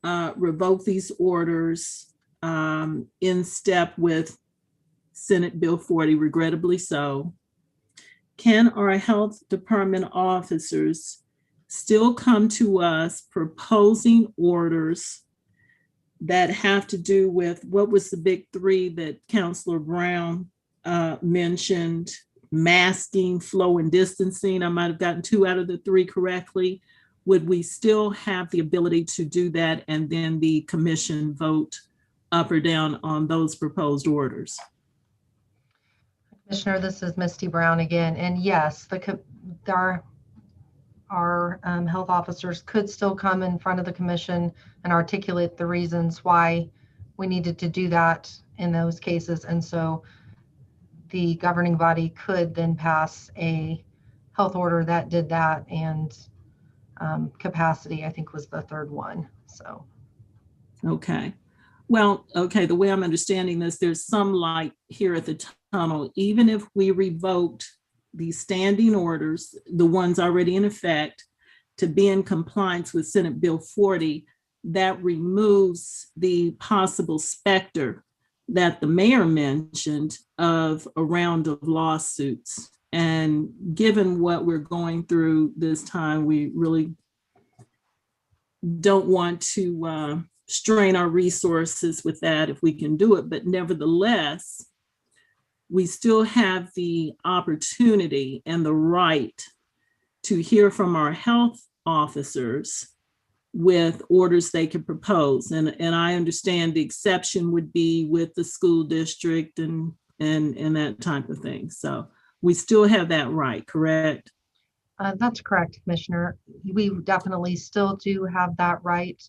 revoke these orders in step with Senate Bill 40, regrettably so, can our health department officers still come to us proposing orders that have to do with, what was the big 3 that Councilor Brown mentioned? Masking, flow, and distancing. I might have gotten 2 out of the 3 correctly. Would we still have the ability to do that and then the commission vote up or down on those proposed orders? Commissioner, this is Misty Brown again. And yes, our health officers could still come in front of the commission and articulate the reasons why we needed to do that in those cases. And so the governing body could then pass a health order that did that, and capacity, I think, was the 3rd one. So. Okay. Well, okay, the way I'm understanding this, there's some light here at the tunnel. Even if we revoked these standing orders, the ones already in effect, to be in compliance with Senate Bill 40, that removes the possible specter that the mayor mentioned of a round of lawsuits. And given what we're going through this time, we really don't want to strain our resources with that if we can do it. But nevertheless, we still have the opportunity and the right to hear from our health officers with orders they could propose. And I understand the exception would be with the school district and that type of thing. So we still have that right, correct? That's correct, Commissioner. We definitely still do have that right.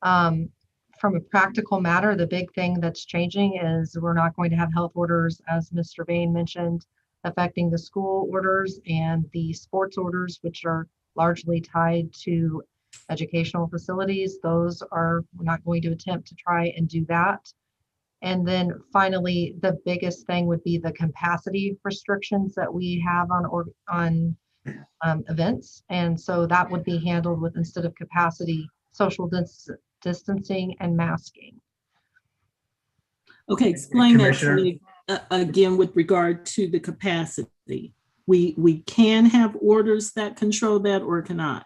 From a practical matter, the big thing that's changing is we're not going to have health orders, as Mr. Bain mentioned, affecting the school orders and the sports orders, which are largely tied to educational facilities. Those we're not going to attempt to try and do that. And then finally, the biggest thing would be the capacity restrictions that we have on events. And so that would be handled with, instead of capacity, social distancing and masking. Okay, explain that to me again with regard to the capacity. We can have orders that control that or cannot?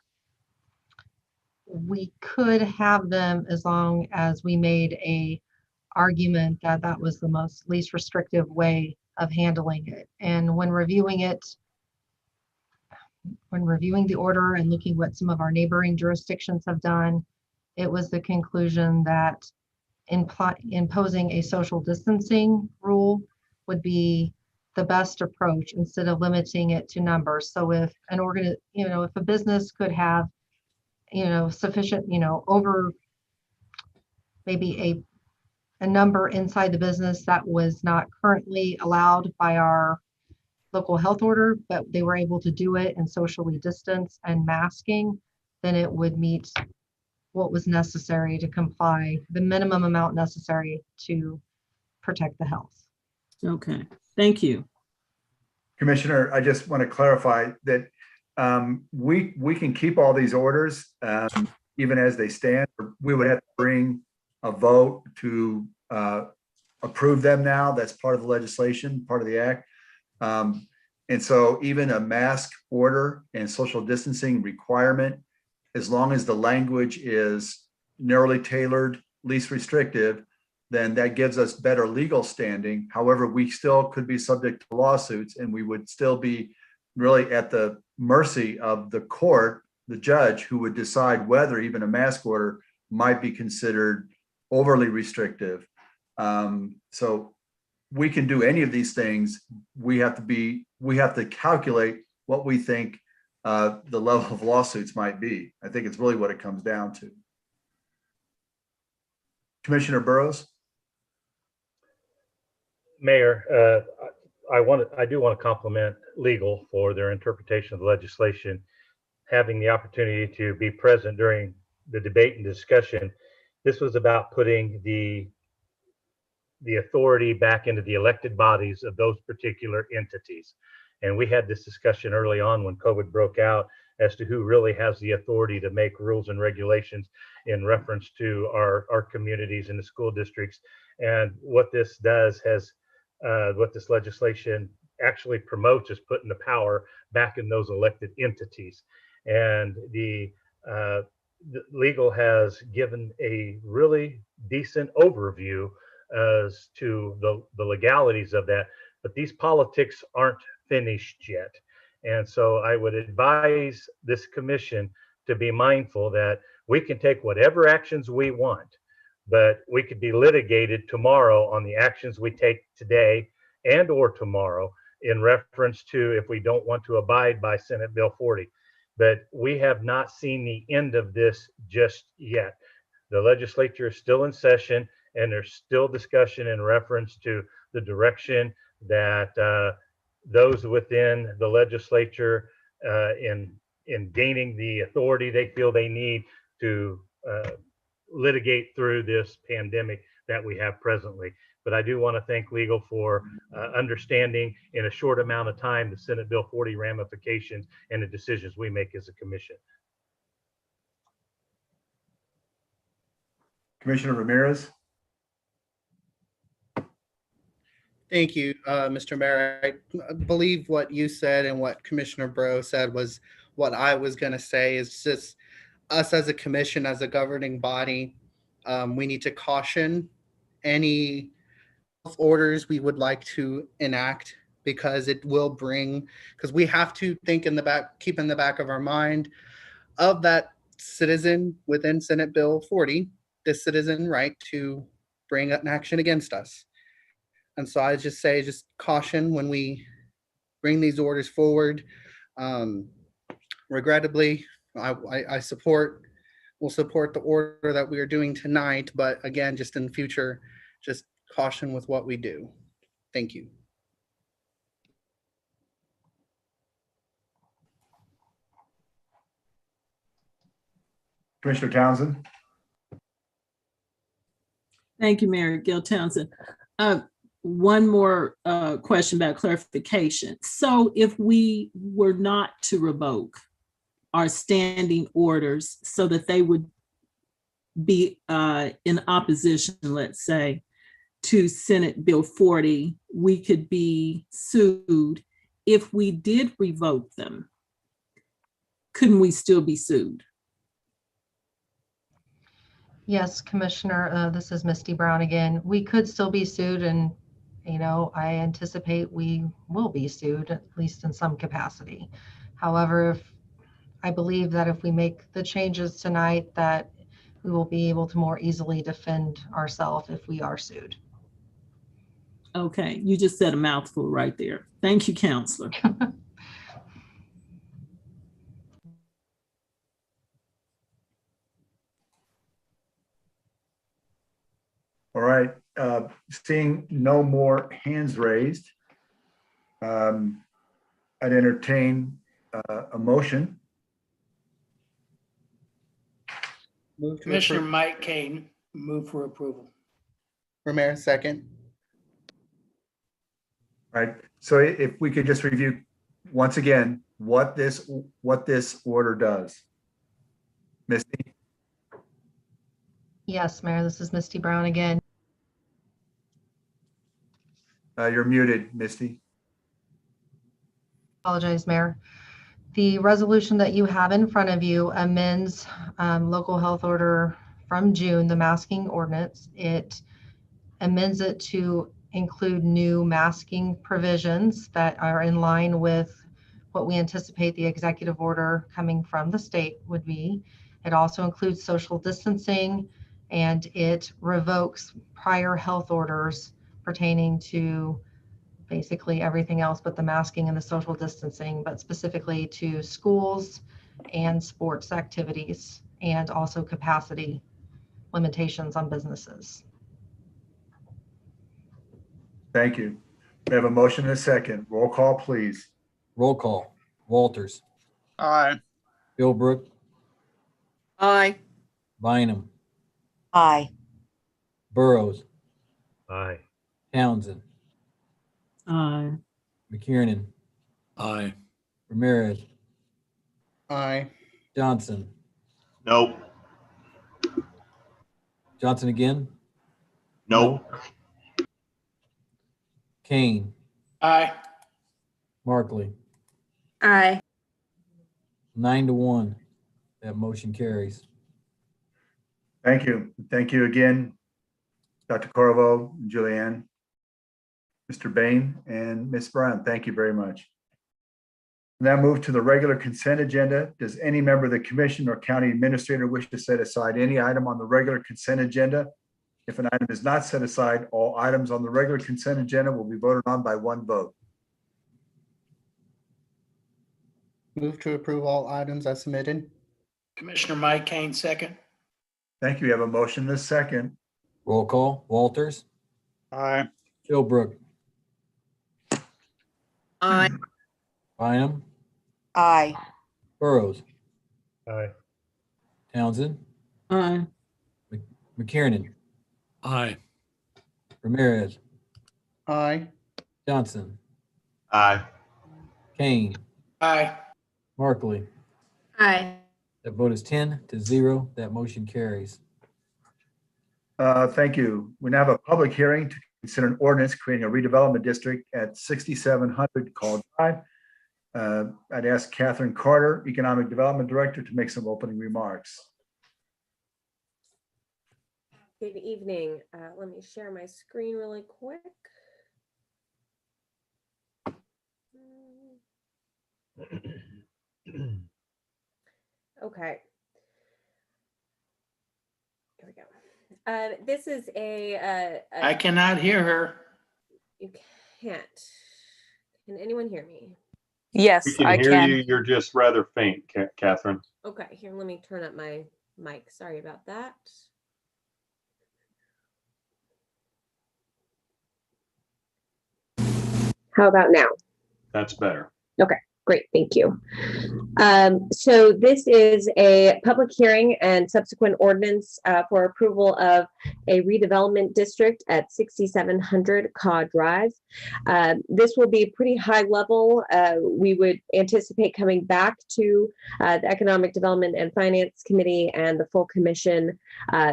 We could have them as long as we made a argument that that was the least restrictive way of handling it. And when reviewing the order and looking what some of our neighboring jurisdictions have done, it was the conclusion that imposing a social distancing rule would be the best approach instead of limiting it to numbers. So if if a business could have, sufficient, over maybe a number inside the business that was not currently allowed by our local health order, but they were able to do it and socially distance and masking, then it would meet what was necessary to comply, the minimum amount necessary to protect the health. Okay, thank you. Commissioner, I just want to clarify that we can keep all these orders even as they stand. We would have to bring a vote to approve them now. That's part of the legislation, part of the act. And so even a mask order and social distancing requirement, as long as the language is narrowly tailored, least restrictive, then that gives us better legal standing. However, we still could be subject to lawsuits, and we would still be really at the mercy of the court, the judge, who would decide whether even a mask order might be considered overly restrictive. So we can do any of these things. We have to calculate what we think the level of lawsuits might be. I think it's really what it comes down to. Commissioner Burrows? Mayor, I do want to compliment legal for their interpretation of the legislation, having the opportunity to be present during the debate and discussion. This was about putting the authority back into the elected bodies of those particular entities. And we had this discussion early on when COVID broke out as to who really has the authority to make rules and regulations in reference to our communities and the school districts. And what this does what this legislation actually promotes is putting the power back in those elected entities. And the legal has given a really decent overview as to the legalities of that, but these politics aren't finished yet. And so I would advise this commission to be mindful that we can take whatever actions we want, but we could be litigated tomorrow on the actions we take today and or tomorrow in reference to if we don't want to abide by Senate Bill 40. But we have not seen the end of this just yet. The legislature is still in session, and there's still discussion in reference to the direction that those within the legislature in gaining the authority they feel they need to litigate through this pandemic that we have presently. But I do want to thank legal for understanding in a short amount of time the Senate Bill 40 ramifications and the decisions we make as a commission. Commissioner Ramirez? Thank you, Mr. Mayor. I believe what you said and what Commissioner Bro said was what I was going to say. Is just us as a commission, as a governing body, we need to caution any orders we would like to enact, because it will bring, because we have to think in the back, keep in the back of our mind of that citizen within Senate Bill 40, the citizen right to bring an action against us. And so I just say, just caution when we bring these orders forward. Regrettably, will support the order that we are doing tonight, but again, just in the future, just caution with what we do. Thank you. Commissioner Townsend? Thank you, Mayor Gil Townsend. One more question about clarification. So if we were not to revoke our standing orders so that they would be in opposition, let's say, to Senate Bill 40, we could be sued. If we did revoke them, couldn't we still be sued? Yes, Commissioner, this is Misty Brown again. We could still be sued, and, I anticipate we will be sued, at least in some capacity. However, I believe that if we make the changes tonight, that we will be able to more easily defend ourselves if we are sued. Okay, you just said a mouthful right there. Thank you, Counselor. All right, seeing no more hands raised, I'd entertain a motion. Move to Commissioner approve. Mike Kane, move for approval. Romero, second. All right, so if we could just review once again what this order does. Misty? Yes, Mayor, this is Misty Brown again. You're muted, Misty. Apologize, Mayor. The resolution that you have in front of you amends local health order from June, the masking ordinance. It amends it to include new masking provisions that are in line with what we anticipate the executive order coming from the state would be. It also includes social distancing, and it revokes prior health orders pertaining to basically everything else but the masking and the social distancing, but specifically to schools and sports activities, and also capacity limitations on businesses. Thank you. We have a motion and a second. Roll call, please. Roll call. Walters. Aye. Philbrook. Aye. Bynum. Aye. Burrows. Aye. Townsend. Aye. McKiernan. Aye. Ramirez. Aye. Johnson. Nope. Johnson again. Nope. Kane. Aye. Markley. Aye. 9-1. That motion carries. Thank you. Thank you again, Dr. Corvo, Julianne, Mr. Bain, and Ms. Brown. Thank you very much. Now move to the regular consent agenda. Does any member of the commission or county administrator wish to set aside any item on the regular consent agenda? If an item is not set aside, all items on the regular consent agenda will be voted on by one vote. Move to approve all items as submitted. Commissioner Mike Kane, second. Thank you. We have a motion and a second. Roll call. Walters. Aye. Philbrook. Aye. Bynum. Aye. Burrows. Aye. Townsend. Aye. McKiernan. Aye. Ramirez. Aye. Johnson. Aye. Kane. Aye. Markley. Aye. That vote is 10-0. That motion carries. Thank you. We now have a public hearing to consider an ordinance creating a redevelopment district at 6700 Call Drive. I'd ask Catherine Carter, Economic Development Director, to make some opening remarks. Good evening. Let me share my screen really quick. Okay. Here we go. This is I cannot hear her. You can't. Can anyone hear me? Yes, We can I hear can. you. You're just rather faint, Catherine. Okay, here, let me turn up my mic. Sorry about that. How about now? That's better. Okay, great, thank you. So this is a public hearing and subsequent ordinance for approval of a redevelopment district at 6700 Caw Drive. This will be pretty high level. We would anticipate coming back to the Economic Development and Finance Committee and the full commission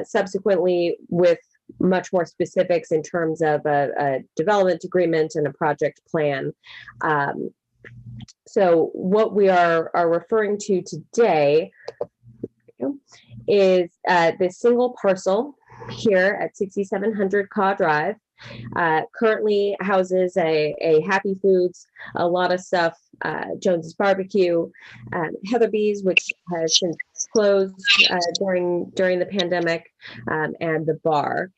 subsequently with much more specifics in terms of a development agreement and a project plan. So what we are referring to today is this single parcel here at 6700 Caw Drive. Currently houses a Happy Foods, a lot of stuff, Jones's Barbecue, Heatherby's, which has since closed during the pandemic, and the bar.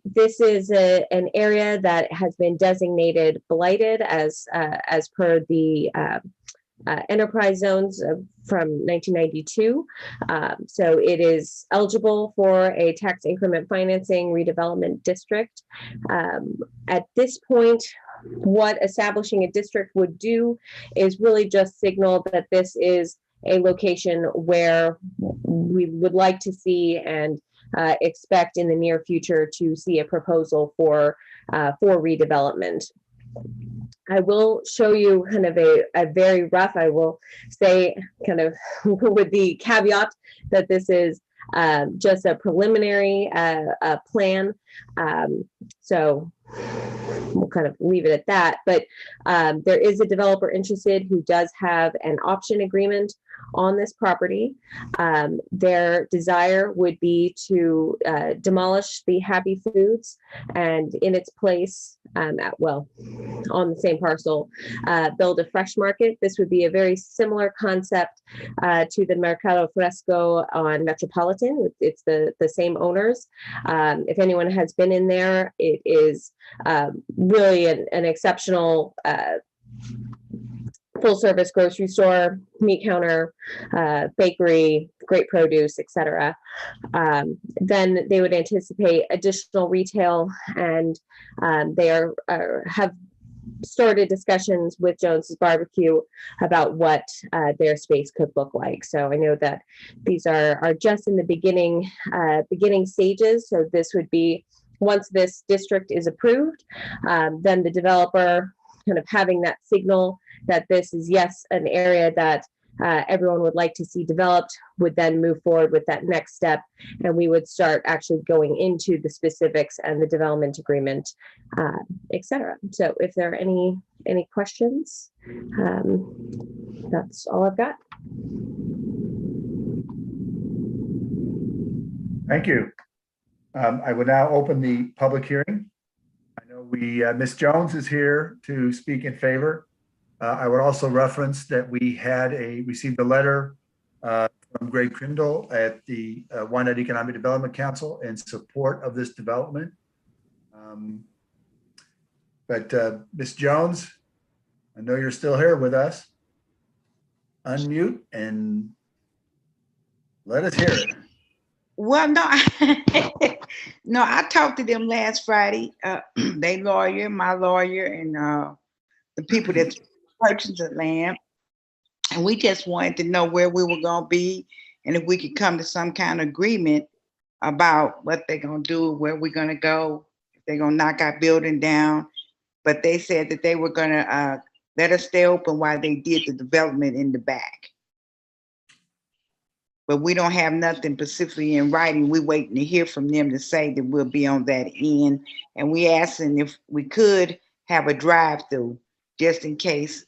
This is an area that has been designated blighted as per the enterprise zones from 1992. So it is eligible for a tax increment financing redevelopment district. At this point, what establishing a district would do is really just signal that this is a location where we would like to see and expect in the near future to see a proposal for redevelopment. I will show you kind of a very rough, I will say kind of with the caveat that this is just a preliminary plan. So we'll kind of leave it at that. But there is a developer interested who does have an option agreement on this property. Their desire would be to demolish the Happy Foods and in its place, on the same parcel, build a fresh market. This would be a very similar concept to the Mercado Fresco on Metropolitan. It's the same owners. If anyone has been in there, it is really an exceptional full service grocery store, meat counter, bakery, great produce, etc. Then they would anticipate additional retail, and they have started discussions with Jones's Barbecue about what their space could look like. So I know that these are just in the beginning stages. So this would be, once this district is approved, then the developer kind of having that signal that this is, yes, an area that everyone would like to see developed, would then move forward with that next step, and we would start actually going into the specifics and the development agreement, etc. So if there are any questions, that's all I've got. Thank you. I will now open the public hearing. I know Ms. Jones is here to speak in favor. I would also reference that we received a letter from Greg Crindle at the Wyandotte Economic Development Council in support of this development. But Ms. Jones, I know you're still here with us. Unmute and let us hear it. Well, no, no, I talked to them last Friday. They lawyer, my lawyer, and the people that purchased the land. And we just wanted to know where we were going to be and if we could come to some kind of agreement about what they're going to do, where we're going to go, if they're going to knock our building down. But they said that they were going to let us stay open while they did the development in the back. But we don't have nothing specifically in writing. We're waiting to hear from them to say that we'll be on that end. And we asking if we could have a drive-through just in case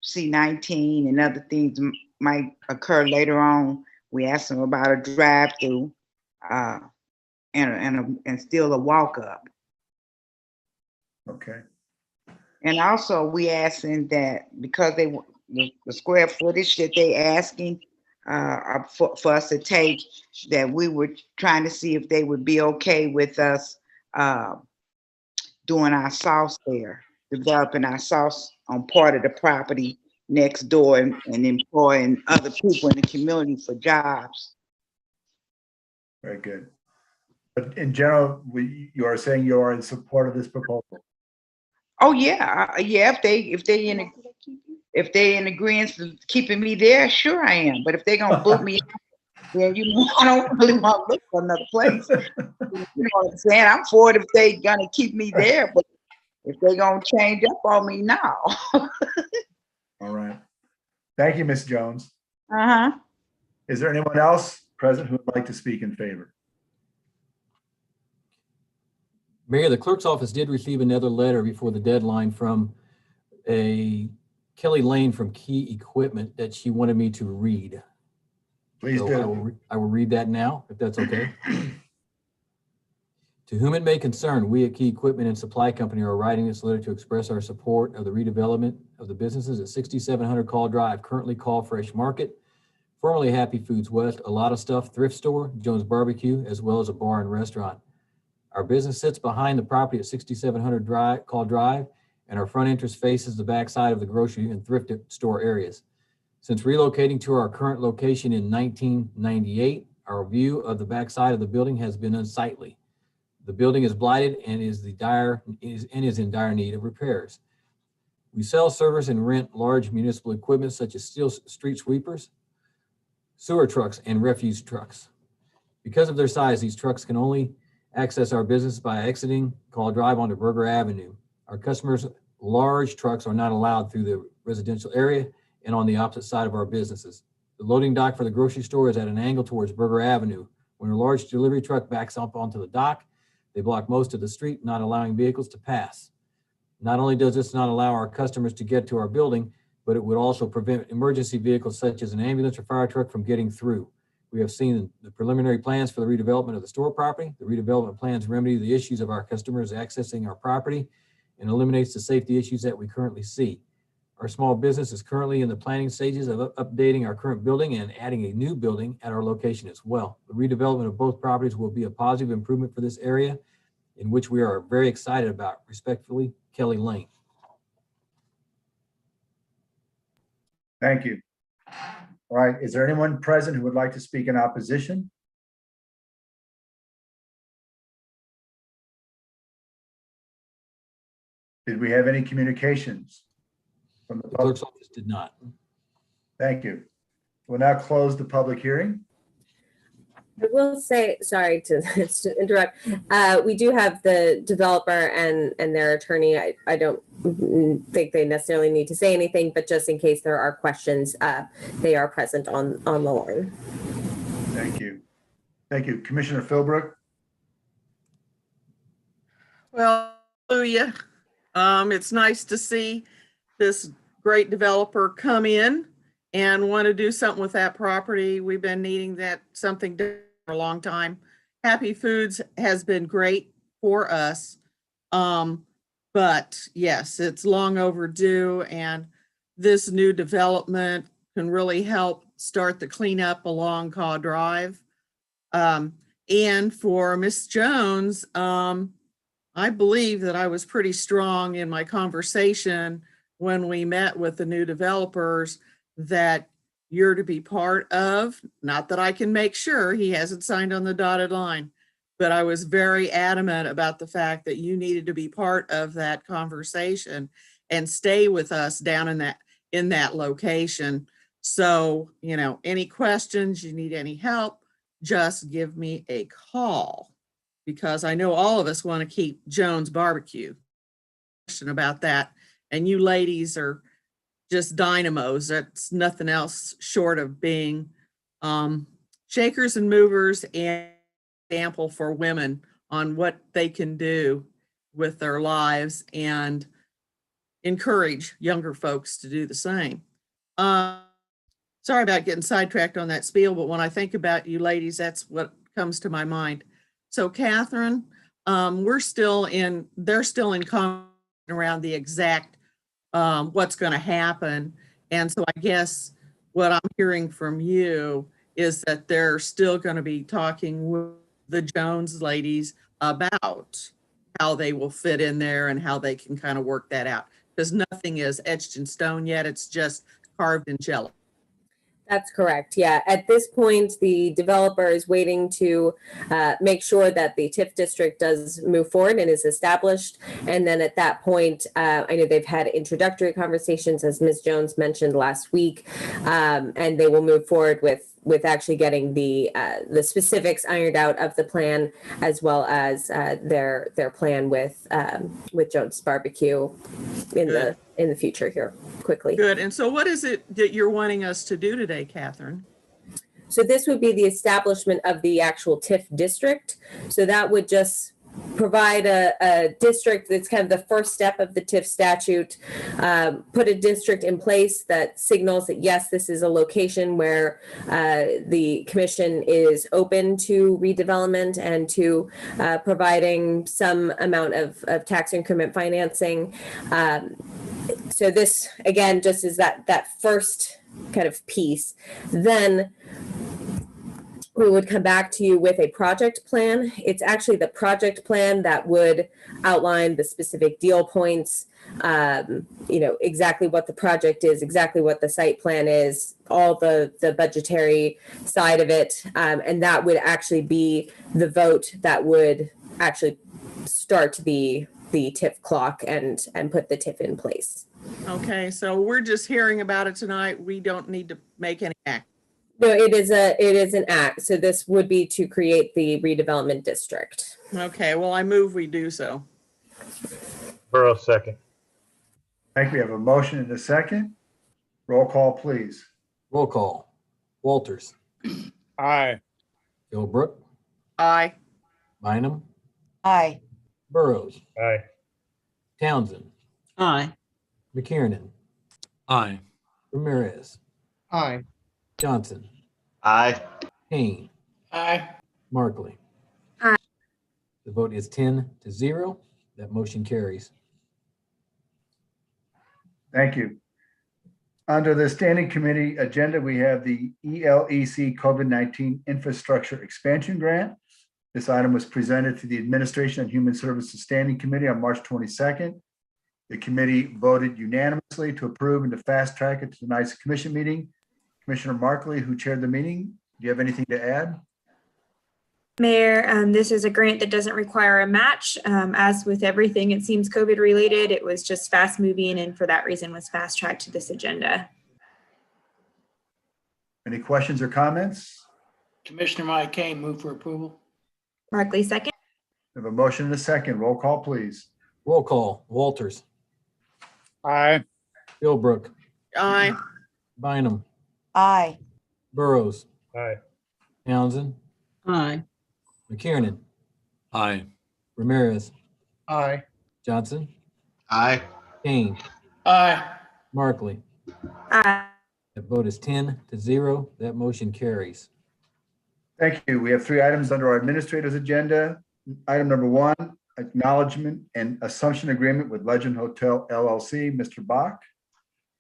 C-19 and other things might occur later on. We asked them about a drive-through and still a walk-up. Okay. And also we asking that because the square footage that they asking for us to take, that we were trying to see if they would be okay with us doing our sauce there, developing our sauce on part of the property next door and employing other people in the community for jobs. Very good. But in general, you are saying you are in support of this proposal? Oh yeah, yeah. If they in agreement to keeping me there, sure I am. But if they're gonna boot me, then I don't really want to look for another place. You know what I'm saying? I'm for it if they gonna keep me there, but if they gonna change up on me now. All right. Thank you, Ms. Jones. Uh-huh. Is there anyone else present who would like to speak in favor? Mayor, the clerk's office did receive another letter before the deadline from a Kelly Lane from Key Equipment that she wanted me to read. Please So do. I will read that now, if that's okay. To whom it may concern, we at Key Equipment and Supply Company are writing this letter to express our support of the redevelopment of the businesses at 6700 Call Drive, currently called Fresh Market, formerly Happy Foods West, A Lot of Stuff Thrift Store, Jones Barbecue, as well as a bar and restaurant. Our business sits behind the property at 6700 Call Drive, and our front entrance faces the backside of the grocery and thrift store areas. Since relocating to our current location in 1998, our view of the backside of the building has been unsightly. The building is blighted and is in dire need of repairs. We sell, service, and rent large municipal equipment such as steel street sweepers, sewer trucks, and refuse trucks. Because of their size, these trucks can only access our business by exiting Call Drive onto Berger Avenue. Our customers' large trucks are not allowed through the residential area and on the opposite side of our businesses. The loading dock for the grocery store is at an angle towards Berger Avenue. When a large delivery truck backs up onto the dock, they block most of the street, not allowing vehicles to pass. Not only does this not allow our customers to get to our building, but it would also prevent emergency vehicles such as an ambulance or fire truck from getting through. We have seen the preliminary plans for the redevelopment of the store property. The redevelopment plans remedy the issues of our customers accessing our property and eliminates the safety issues that we currently see. Our small business is currently in the planning stages of updating our current building and adding a new building at our location as well. The redevelopment of both properties will be a positive improvement for this area, in which we are very excited about. Respectfully, Kelly Lane. Thank you. All right, is there anyone present who would like to speak in opposition? Did we have any communications from the The public? clerk's office did not. Thank you. We'll now close the public hearing. I will say, sorry to interrupt, we do have the developer and their attorney. I don't think they necessarily need to say anything, but just in case there are questions, they are present on the line. Thank you. Thank you. Commissioner Philbrook? Well, hallelujah. It's nice to see this great developer come in and want to do something with that property. We've been needing something done for a long time. Happy Foods has been great for us. But yes, it's long overdue, and this new development can really help start the cleanup along Caw Drive. And for Miss Jones, I believe that I was pretty strong in my conversation when we met with the new developers that you're to be part of, not that I can make sure he hasn't signed on the dotted line, but I was very adamant about the fact that you needed to be part of that conversation and stay with us down in that location. So, you know, any questions, you need any help, just give me a call, because I know all of us want to keep Jones Barbecue. Question about that. And you ladies are just dynamos. That's nothing else short of being shakers and movers and example for women on what they can do with their lives and encourage younger folks to do the same. Sorry about getting sidetracked on that spiel, but when I think about you ladies, that's what comes to my mind. So Catherine, they're still in conversation around the exact what's going to happen. And so I guess what I'm hearing from you is that they're still going to be talking with the Jones ladies about how they will fit in there and how they can kind of work that out, because nothing is etched in stone yet. It's just carved in jello. That's correct. Yeah. At this point, the developer is waiting to make sure that the TIF district does move forward and is established. And then at that point, I know they've had introductory conversations, as Ms. Jones mentioned last week, and they will move forward with actually getting the specifics ironed out of the plan, as well as their plan with Jones Barbecue in the future here quickly. Good. And so what is it that you're wanting us to do today, Catherine? So this would be the establishment of the actual TIF district. So that would just provide a district that's kind of the first step of the TIF statute, put a district in place that signals that, yes, this is a location where the commission is open to redevelopment and to providing some amount of tax increment financing. So this, again, just is that first kind of piece. Then we would come back to you with a project plan. It's actually the project plan that would outline the specific deal points, exactly what the project is, exactly what the site plan is, all the budgetary side of it. And that would actually be the vote that would actually start the TIF clock and put the TIF in place. Okay, so we're just hearing about it tonight. We don't need to make any act. No, it is an act. So this would be to create the redevelopment district. Okay, well, I move we do so. Burrows, second. Thank you. We have a motion and a second. Roll call, please. Roll call. Walters. Aye. Philbrook. Aye. Bynum. Aye. Burrows. Aye. Townsend. Aye. McKiernan. Aye. Ramirez. Aye. Johnson. Aye. Kane. Aye. Markley. Aye. The vote is 10-0. That motion carries. Thank you. Under the standing committee agenda, we have the ELEC COVID-19 Infrastructure Expansion Grant. This item was presented to the Administration and Human Services Standing Committee on March 22nd. The committee voted unanimously to approve and to fast track it to tonight's commission meeting. Commissioner Markley, who chaired the meeting, do you have anything to add? Mayor, this is a grant that doesn't require a match. As with everything, it seems COVID related. It was just fast moving and for that reason was fast tracked to this agenda. Any questions or comments? Commissioner Mike Kane, move for approval. Markley, second. We have a motion and a second. Roll call, please. Roll call. Walters. Aye. Philbrook. Aye. Bynum. Aye. Burrows. Aye. Townsend. Aye. McKiernan. Aye. Ramirez. Aye. Johnson. Aye. Kane. Aye. Markley. Aye. The vote is 10-0. That motion carries. Thank you. We have three items under our administrator's agenda. Item number one, acknowledgement and assumption agreement with Legend Hotel LLC. Mr. Bach.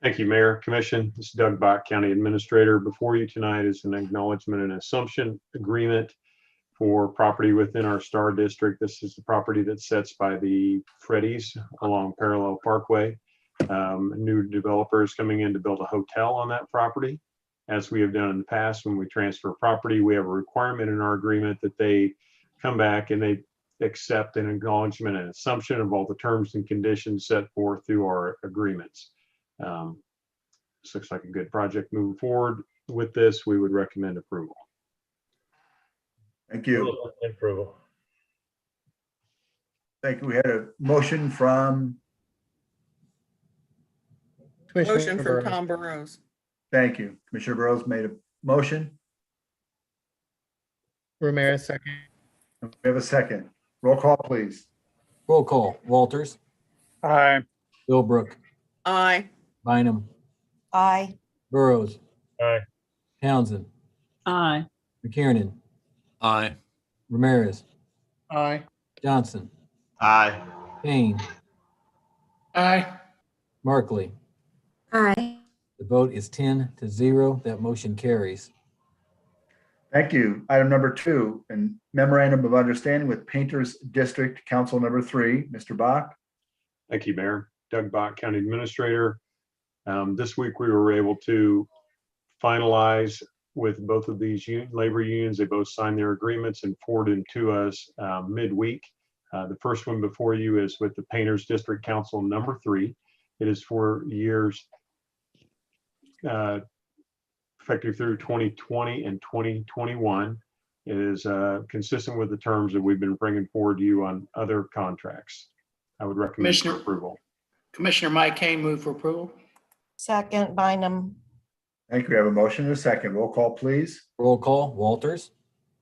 Thank you, Mayor, Commission. This is Doug Bach, County Administrator. Before you tonight is an acknowledgement and assumption agreement for property within our Star District. This is the property that sits by the Freddy's along Parallel Parkway. New developers coming in to build a hotel on that property. As we have done in the past, when we transfer property, we have a requirement in our agreement that they come back and they accept an acknowledgement and assumption of all the terms and conditions set forth through our agreements. This looks like a good project moving forward. With this, we would recommend approval. Thank you. Approval. Thank you. We had a motion from, Motion from Burrows. Tom Burrows. thank you. Commissioner Burrows made a motion. Ramirez, second. We have a second. Roll call, please. Roll call. Walters. Aye. Philbrook. Aye. Bynum. Aye. Burrows. Aye. Townsend. Aye. McKiernan. Aye. Ramirez. Aye. Johnson. Aye. Kane. Aye. Markley. Aye. The vote is 10-0. That motion carries. Thank you. Item number two, and memorandum of understanding with Painters District Council number 3. Mr. Bach. Thank you, Mayor. Doug Bach, County Administrator. This week, we were able to finalize with both of these labor unions. They both signed their agreements and forwarded them to us midweek. The first one before you is with the Painters District Council number 3. It is for years effective through 2020 and 2021. It is consistent with the terms that we've been bringing forward to you on other contracts. I would recommend for approval. Commissioner Mike Kane, move for approval. Second, Bynum. Thank you. We have a motion and a second. Roll call, please. Roll call. Walters.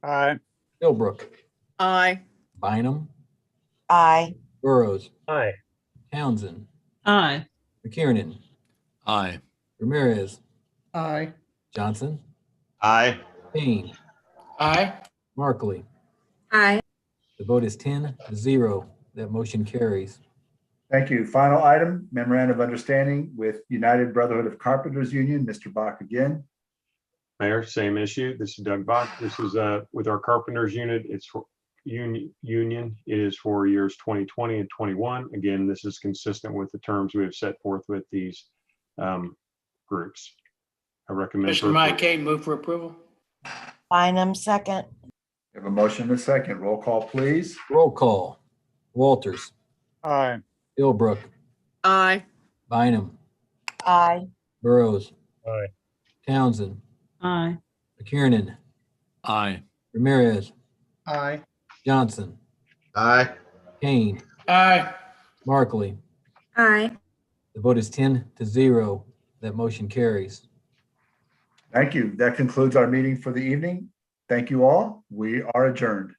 Aye. Philbrook. Aye. Bynum. Aye. Burrows, Aye. Townsend, Aye. McKiernan, Aye. Ramirez, Aye. Johnson, Aye. Kane, Aye. Markley. Aye. The vote is 10-0. That motion carries. Thank you. Final item, memorandum of understanding with United Brotherhood of Carpenters Union. Mr. Bach again. Mayor, same issue. This is Doug Bach. This is with our carpenters unit. It's for union. It is for years 2020 and 21. Again, this is consistent with the terms we have set forth with these groups. I recommend. Commissioner Mike Kane, move for approval. Bynum, second. We have a motion and a second. Roll call, please. Roll call. Walters, Aye. Philbrook, Aye. Bynum, Aye. Burrows, Aye. Townsend, Aye. McKiernan, Aye. Ramirez, Aye. Johnson, Aye. Kane, Aye. Markley. Aye. The vote is 10-0. That motion carries. Thank you. That concludes our meeting for the evening. Thank you all. We are adjourned.